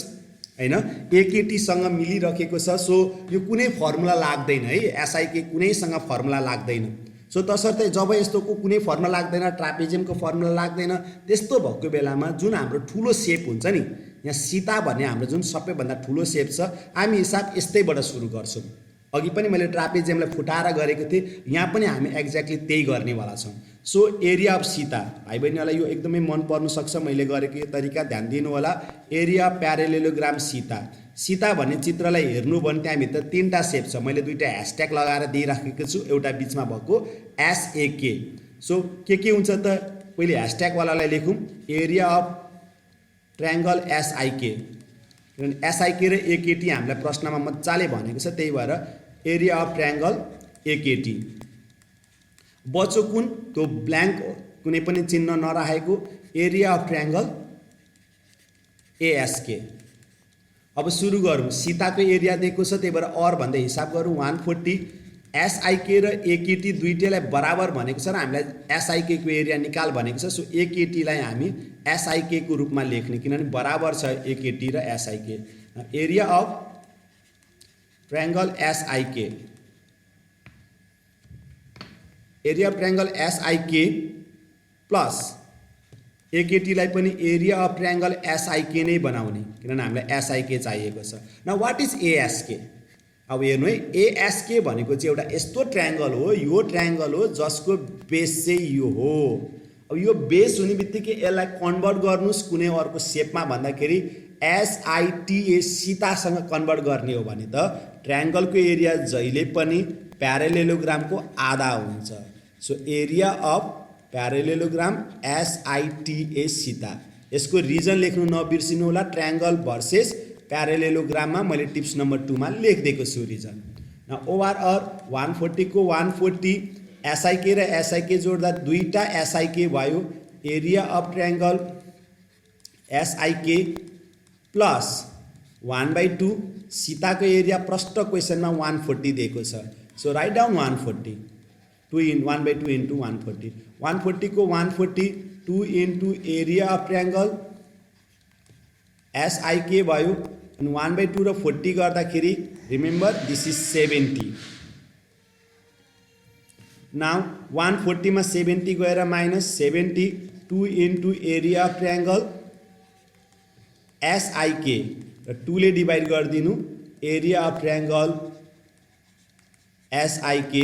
हैन एकेटीसँग मिलिरहेको छ। सो यो कुनै फर्मुला लाग्दैन है, एसआइके कुनैसँग फर्मुला लाग्दैन। सो तसर्थ जब यस्तोको कुनै फर्मुला लाग्दैन, ट्रापेजियमको फर्मुला लाग्दैन, त्यस्तो भएको बेलामा जुन हाम्रो ठुलो सेप हुन्छ नि, यहाँ सीता भन्ने हाम्रो जुन सबैभन्दा ठुलो सेप छ, हामी हिसाब यस्तैबाट सुरु गर्छौँ। अघि पनि मैले ट्रापेजियमलाई फुटाएर गरेको थिएँ, यहाँ पनि हामी एक्ज्याक्टली त्यही गर्नेवाला छौँ। सो एरिया अफ सीता, भाइ बहिनीहरूलाई यो एकदमै मन पर्न सक्छ, मैले गरेको यो तरिका ध्यान दिनु होला। एरिया प्यारेलेलोग्राम सीता, सीता भन्ने चित्रलाई हेर्नु भने त्यहाँभित्र 3टा सेप छ। मैले 2टा ह्यासट्याग लगाएर दिइराखेको छु, एउटा बिचमा भएको एसएके। सो के हुन्छ त पहिले ह्यासट्यागवालालाई लेखौँ, एरिया अफ ट्रायङ्गल एसआइके। एसआइके र एकेटी हामीलाई प्रश्नमा मजाले भनेको छ, त्यही भएर एरिया अफ ट्रायङ्गल एकेटी। बच्चो कुन त्यो ब्ल्याङ्क कुनै पनि चिन्ह नराखेको एरिया अफ ट्रायङ्गल एएसके। अब सुरु गरौँ। सीताको एरिया दिएको छ, त्यही भएर अर भन्दै हिसाब गरौँ 140। एसआइके र एकेटी दुईटैलाई बराबर भनेको छ र हामीलाई एसआइके को एरिया निकाल भनेको छ। सो एकेटीलाई हामी एसआइके को रूपमा लेख्ने, किनभने बराबर छ एकेटी र SIK. Area of triangle SIK, area of triangle SIK plus एकेटीलाई पनि एरिया अफ ट्रायङ्गल एसआइके नै बनाउने, किनभने हामीलाई एसआइके चाहिएको छ। न वाट इज एएसके? अब हेर्नु है, एएसके भनेको चाहिँ एउटा यस्तो ट्रायङ्गल हो, यो ट्रायङ्गल हो जसको बेस चाहिँ यो हो। अब यो बेस हुने बित्तिकै यसलाई कन्भर्ट गर्नुहोस् कुनै अर्को सेपमा भन्दाखेरि एसआइटिए सीतासँग कन्भर्ट गर्ने हो भने त ट्रायङ्गलको एरिया जहिले पनि प्यारेलेलोग्रामको आधा हुन्छ। So area of parallelogram SITA। यसको रिजन लेख्नु नबिर्सिनु होला, ट्रायंगल भर्सेस प्यारेलेलोग्राममा मैले टिप्स नम्बर 2 मा लेखिदिएको छु रिजन। न ओभरअल 140 को 140 SIK र SIK जोड्दा दुईटा SIK भयो। Area of triangle SIK plus 1/2 सीताको एरिया प्रष्ट क्वेसनमा 140 दिएको छ। सो राइट डाउन 140 1/2 इन्टु 140 140 को 140 2 into area of triangle SIK भयो। 1/2 र 40 गर्दाखेरि रिमेम्बर दिस इज 70। नाउ 140 मा 70 गएर minus 70 2 into area of triangle SIK र 2 ले डिवाइड गरिदिनु एरिया अफ ट्रायंगल SIK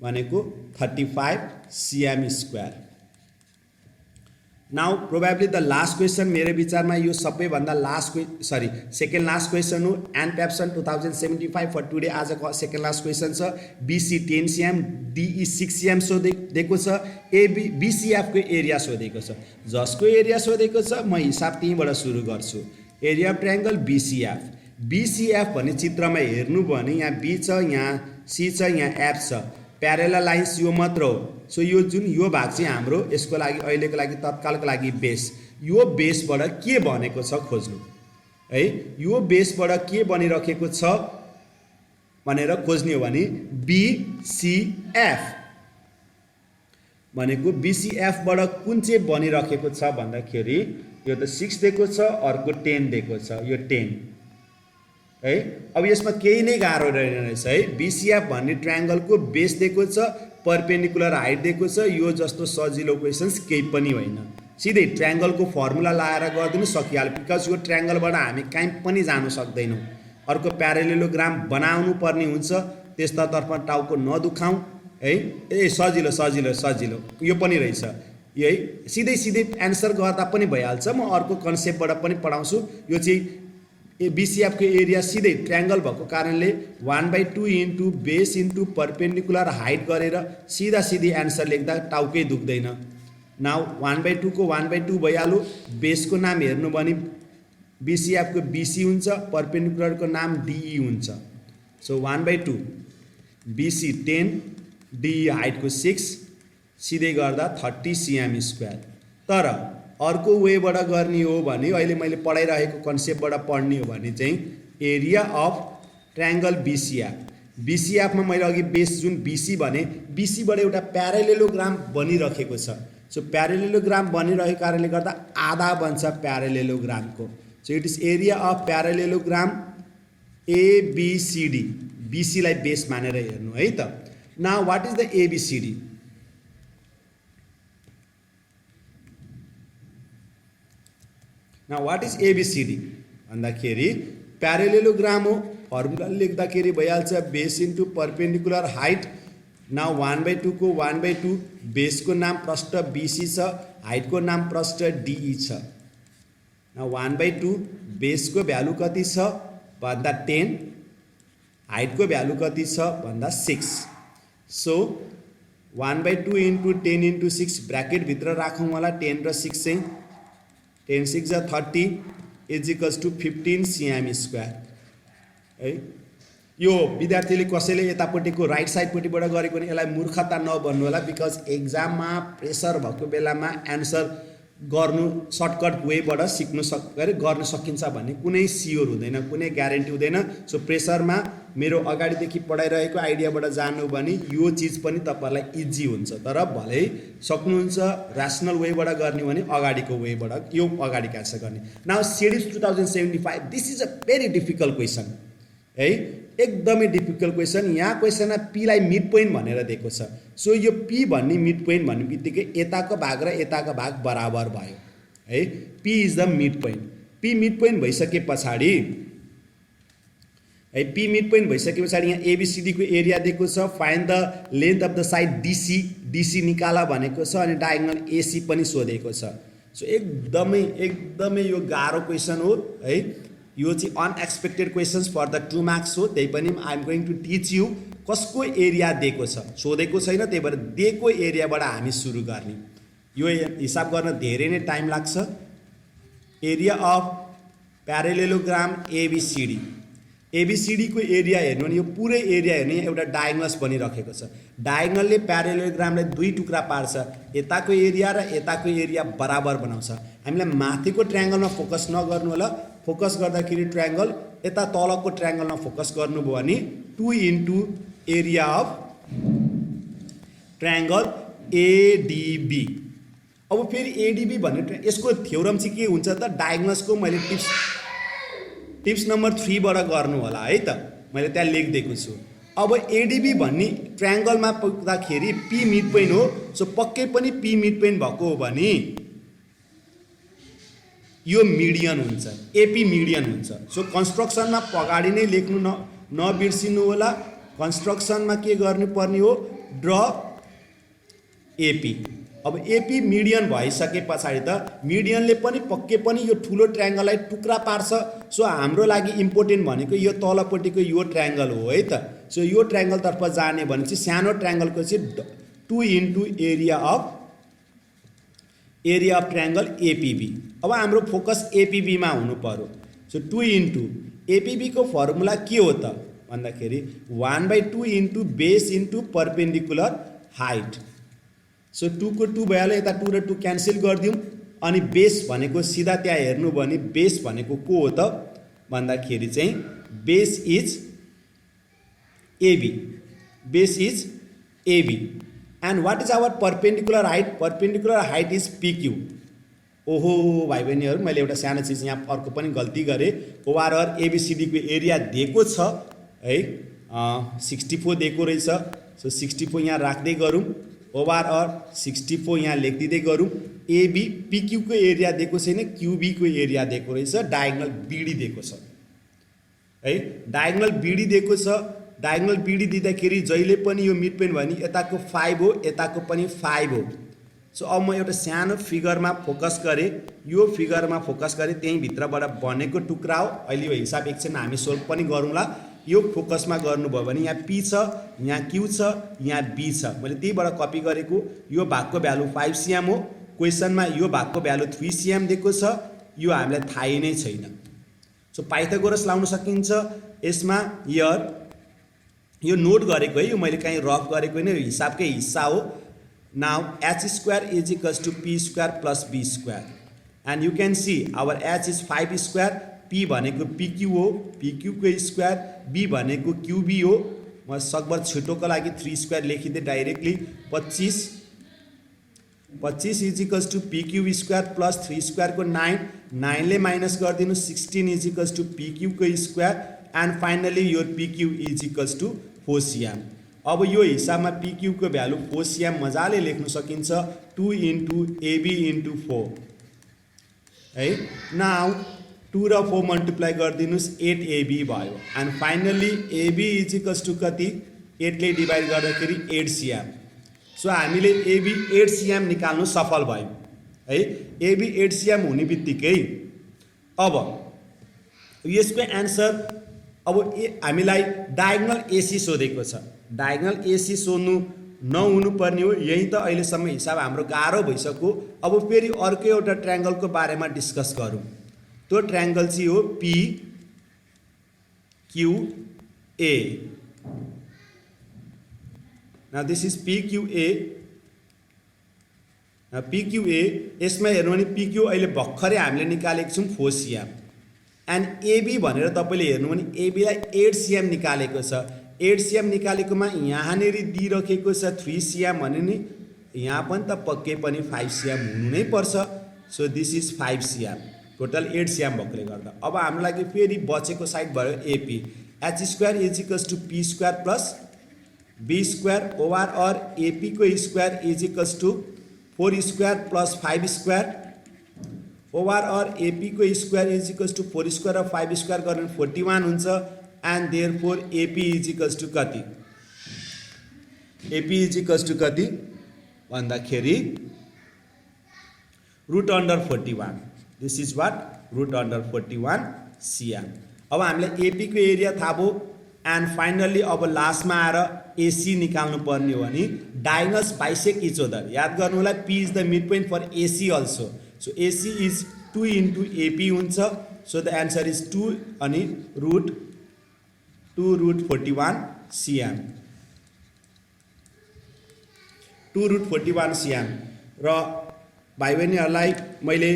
भनेको 35 cm square. Now probably the last question मेरो विचारमा यो सबैभन्दा सेकेन्ड लास्ट क्वेसन हो। एनपेप्सन 2075 फर टुडे आजको सेकेन्ड लास्ट क्वेसन छ। BC 10 cm DE 6 cm सोधेको छ। BCF को एरिया सोधेको छ। जसको एरिया सोधेको छ म हिसाब त्यहीबाट सुरु गर्छु। एरिया अफ ट्रायंगल BCF भन्ने चित्रमा हेर्नु भने यहाँ B छ, यहाँ C छ, यहाँ F छ। प्यारेलल लाइन्स यो मात्र हो। सो यो जुन यो भाग चाहिँ हाम्रो यसको लागि अहिलेको लागि तत्कालको लागि बेस। यो बेसबाट के बनेको छ खोज्नु है। यो बेसबाट के बनिरहेको छ भनेर खोज्ने हो भने BCF भनेको BCF बाट कुन चाहिँ बनिरहेको छ भन्दाखेरि यो त 6 दिएको छ, अर्को 10 दिएको छ, यो 10 है। अब यसमा केही नै गाह्रो रहेछ है। BCF भन्ने ट्रायंगलको बेस दिएको छ, परपेंडिकुलर हाइट दिएको छ। यो जस्तो सजिलो क्वेशन्स केही पनि होइन। सिधै ट्रायंगलको फर्मुला लाएर गरिदिनु सकिहाल्यो, बिकज यो ट्रायंगलबाट हामी कहीँ पनि जान सक्दैनौँ। अर्को प्यारेलेलोग्राम बनाउनु पर्ने हुन्छ, त्यस्तातर्फ टाउको नदुखाउँ है। सजिलो सजिलो सजिलो यो पनि रहेछ है। सिधै एन्सर गर्दा पनि भइहाल्छ। म अर्को कन्सेप्टबाट पनि पढाउँछु। यो चाहिँ BCF को एरिया सीधे ट्रायंगल भएको कारणले 1/2 into base into perpendicular height गरेर सीधा सीधी एन्सर लेख्दा टाउकै दुख्दैन। नाउ 1/2 को 1/2 भइहाल्यो। बेसको नाम हेर्नु भने BCF को BC हुन्छ, परपेंडिकुलर को नाम DE हुन्छ। सो 1/2 BC 10 DE हाइट को 6 सिधै गर्दा 30 cm स्क्वायर। तर अर्को वेबाट गर्ने हो भने अहिले मैले पढाइरहेको कन्सेप्टबाट पढ्ने हो भने चाहिँ एरिया अफ ट्रायंगल BCF मा मैले अघि बेस जुन BC भने BC बाट एउटा प्यारेलेलोग्राम बनिरहेको छ। सो प्यारेलेलोग्राम बनिरहेको कारणले गर्दा आधा बन्छ प्यारेलेलोग्रामको। So it is area of parallelogram ABCD। BC लाई बेस मानेर हेर्नु है त। Now what is the ABCD? Now what is ABCD भन्दाखेरि प्यारेलेलोग्राम हो। फर्मुला लेख्दाखेरि भइहाल्छ base into perpendicular height. Now 1/2 को 1/2 बेसको नाम प्रष्ट BC छ, हाइटको नाम प्रष्ट DE छ। नाउ 1/2 बेसको भ्यालु कति छ भन्दा 10, हाइटको भ्यालु कति छ भन्दा 6। सो 1/2 इन्टु 10 इन्टु 6 ब्राकेट भित्र राखौँ होला। 10 र 6 चाहिँ 10 6 30 is equals to 15 cm square है। यो विद्यार्थीले कसैले यतापट्टिको राइट साइडपट्टिबाट गरेको भने यसलाई मूर्खता नभन्नु होला, बिकज एक्जाममा प्रेसर भएको बेलामा एन्सर गर्नु सर्टकट वेबाट गर्न सकिन्छ भन्ने कुनै सियोर हुँदैन, कुनै ग्यारेन्टी हुँदैन। सो प्रेसरमा मेरो अगाडिदेखि पढाइरहेको आइडियाबाट जानु भने यो चिज पनि तपाईहरुलाई इजी हुन्छ। तर भलै सक्नुहुन्छ र्यासनल वेबाट गर्ने भने अगाडिको वेबाट यो अगाडि क्यान्सल गर्ने। Now CDC 2075 this is a very difficult question है, एकदमै डिफिकल्ट क्वेसन। यहाँ क्वेसनमा P लाई मिड पोइन्ट भनेर दिएको छ। सो यो P भन्ने मिड पोइन्ट भन्ने बित्तिकै यताको भाग र यताको भाग बराबर भयो है। P is the mid point. P mid point भइसके पछाडि है, P मिड पोइन्ट भइसके पछाडि यहाँ ABCD को एरिया दिएको छ। Find the length of the side DC निकाला भनेको छ अनि डायगोनल AC पनि सोधेको छ। सो एकदमै यो गाह्रो क्वेसन हो है। यो चाहिँ unexpected questions for the 2 marks हो। त्यही पनि I am going to teach you कसको एरिया दिएको छ सोधेको छैन, त्यही भएर दिएको एरियाबाट हामी सुरु गर्ने। यो हिसाब गर्न धेरै नै टाइम लाग्छ। एरिया अफ प्यारेलेलोग्राम एबीसीडी, एबीसीडी को एरिया हेर्नु भने यो पुरै एरिया हेर्नु एउटा डायगोनल्स बनिरहेको छ। डायगोनलले प्यारेलेलोग्रामलाई दुई टुक्रा पार्छ, यताको एरिया र यताको एरिया बराबर बनाउँछ। हामीलाई माथिको ट्रायंगलमा फोकस नगर्नु होला, फोकस गर्दाखेरि ट्रायंगल यता तलको ट्रायंगलमा फोकस गर्नुभयो भने 2 into area of triangle ADB. अब फेरि एडीबी भन्ने यसको थ्योरम चाहिँ के हुन्छ त, डायगोनल्सको मैले टिप्स नम्बर 3 बाट गर्नु होला है त, मैले त्यहाँ लेखिदिएको छु। अब एडीबी भन्ने ट्रायंगलमा पुग्दाखेरि पी मिड पोइन्ट हो, सो पक्कै पनि पी मिड पोइन्ट भएको हो भने यो मिडियन हुन्छ, एपी मिडियन हुन्छ। सो कन्स्ट्रक्सनमा अगाडि नै लेख्नु नबिर्सिनु होला। कन्स्ट्रक्सनमा के गर्नुपर्ने हो, ड्र एपी। अब एपी मिडियन भइसके पछाडि त मिडियनले पनि पक्कै पनि यो ठुलो ट्रायंगललाई टुक्रा पार्छ। सो हाम्रो लागि इम्पोर्टेन्ट भनेको यो तलपट्टिको यो ट्रायंगल हो है त। सो यो ट्रायंगल तर्फ जाने भने चाहिँ सानो ट्रायंगलको चाहिँ 2 into area of triangle APB. अब हाम्रो फोकस एपीबी मा हुनु पर्यो। सो 2 इन्टु एपीबी को फर्मुला के हो त भन्दाखेरि 1/2 into base into perpendicular height. So 2 को 2 भइहाल्यो, यता 2 र 2 क्यान्सल गरिदिउँ। अनि बेस भनेको सिधा त्यहाँ हेर्नु भने बेस भनेको को हो त भन्दाखेरि चाहिँ base is AB, base is AB. And what is our perpendicular height, perpendicular height is PQ. ओहो भाइ बहिनीहरू, मैले एउटा सानो चिज यहाँ अर्को पनि गल्ती गरेँ। ओभरअल एबीसीडी को एरिया दिएको छ है, 64 दिएको रहेछ। सो 64 यहाँ राख्दै गरौँ, ओभरअल 64 यहाँ लेखिदिँदै गरौँ। एबी पीक्यू को एरिया दिएको छैन, क्यूबी को एरिया दिएको रहेछ, डायगोनल बीडी दिएको छ है। डायगोनल बीडी दिएको छ, डायगोनल बीडी दिँदाखेरि जहिले पनि यो मिड पोइन्ट भयो भने यताको 5 हो, यताको पनि 5 हो। सो अब म एउटा सानो फिगरमा फोकस गरेँ, यो फिगरमा फोकस गरेँ, त्यही भित्रबाट बनेको टुक्रा हो। अहिले यो हिसाब एकछिन हामी सोल्भ पनि गरौँला। यो फोकसमा गर्नुभयो भने यहाँ पी छ, यहाँ क्यू छ, यहाँ बी छ। मैले त्यहीबाट कपी गरेको। यो भागको भ्यालु 5 cm हो, क्वेसनमा यो भागको भ्यालु 3 cm दिएको छ, यो हामीलाई थाहै नै छैन। सो पाइथागोरस लाउन सकिन्छ यसमा। हियर यो नोट गरेको है, यो मैले कहीँ रफ गरेको होइन, यो हिसाबकै हिस्सा हो। Now h² is equals to p² plus b²। And you can see our h is 5², p भनेको pq हो, pq को स्क्वायर, b भनेको qb हो। म सकभर छिटोको लागि 3² लेखिदिएँ directly. 25 is equals to pq² plus 3² को 9, 9 ले माइनस गरिदिनु। 16 इज इक्वल्स टु pq को स्क्वायर। एन्ड फाइनली यो pq is equals to 4 cm। अब यो हिसाबमा pq को भ्यालु 4 cm मजाले लेख्न सकिन्छ, 2 इन्टु एबी इन्टु 4 है। नाउ 2 र 4 मल्टिप्लाई गरिदिनुहोस्, 8ab भयो। And finally AB is equals to कति, 8 ले डिभाइड गर्दाखेरि 8 cm। सो हामीले एबी 8 cm निकाल्नु सफल भयो है। एबी 8 cm हुने बित्तिकै अब यसको एन्सर, अब हामीलाई डायगोनल एसी सोधेको छ। डायगोनल एसी सोध्नु नहुनु पर्ने हो, यही त अहिलेसम्म हिसाब हाम्रो गाह्रो भइसक्यो। अब फेरि अर्को एउटा ट्रायंगलको बारेमा डिस्कस गरौँ। त्यो ट्रायंगल चाहिँ हो PQA। Now this is PQA। PQA यसमा हेर्नु भने PQ अहिले भर्खरै हामीले निकालेको छौँ 4 cm। एन्ड AB भनेर तपाईँले हेर्नु भने AB लाई 8 cm निकालेको छ। 8 cm निकालेकोमा यहाँनिर दिइराखेको छ 3 cm भने नि यहाँ पनि त पक्कै पनि 5 cm हुनु नै पर्छ। So this is 5 cm, total 8 cm भएकोले गर्दा। अब हाम्रो लागि फेरि बचेको साइड भयो AP। h² is equals to p² plus b² overall AP को square is equals to 4² plus 5² overall AP को स्क्वायर इज इक्वल्स टु 4² र 5² गरेर 41 हुन्छ। And therefore AP is equals to कति, AP इज इक्वल्स टु कति भन्दाखेरि √41। This is what √41 cm। अब हामीलाई AP को एरिया थाहा भयो एन्ड फाइनल्ली अब लास्टमा आएर एसी निकाल्नु पर्ने हो भने डायगोनल्स बाइसेक इच अदर। याद गर्नु होला P is the mid point for AC also. So AC is 2 into AP हुन्छ। सो द एन्सर इज 2 अनि रुट 2√41 cm, 2√41 cm। र भाइ बहिनीहरूलाई मैले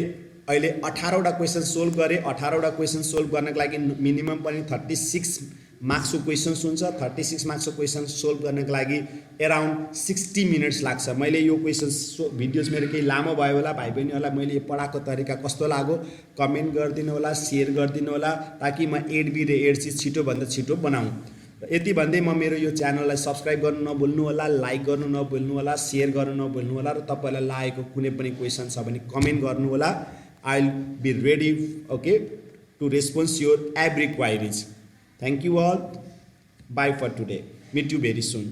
अहिले 18वटा क्वेसन सोल्भ गरेँ। 18वटा क्वेसन सोल्भ गर्नको लागि मिनिमम पनि 36 मार्क्सको क्वेसन्स हुन्छ। 36 मार्क्सको क्वेसन सोल्भ गर्नको लागि एराउन्ड 60 मिनट्स लाग्छ। मैले यो क्वेसन भिडियोज मेरो केही लामो भयो होला, भाइ बहिनीहरूलाई मैले यो पढाएको तरिका कस्तो लाग्यो कमेन्ट गरिदिनु होला, सेयर गरिदिनु होला, ताकि म 8B र 8C छिटोभन्दा छिटो बनाऊँ। यति भन्दै म मेरो यो च्यानललाई सब्सक्राइब गर्नु नभुल्नु होला, लाइक गर्नु नभुल्नु होला, सेयर गर्नु नभुल्नु होला, र तपाईँलाई लागेको कुनै पनि क्वेसन छ भने कमेन्ट गर्नु होला। I will be ready okay to response your every queries. Thank you all. Bye for today. Meet you very soon.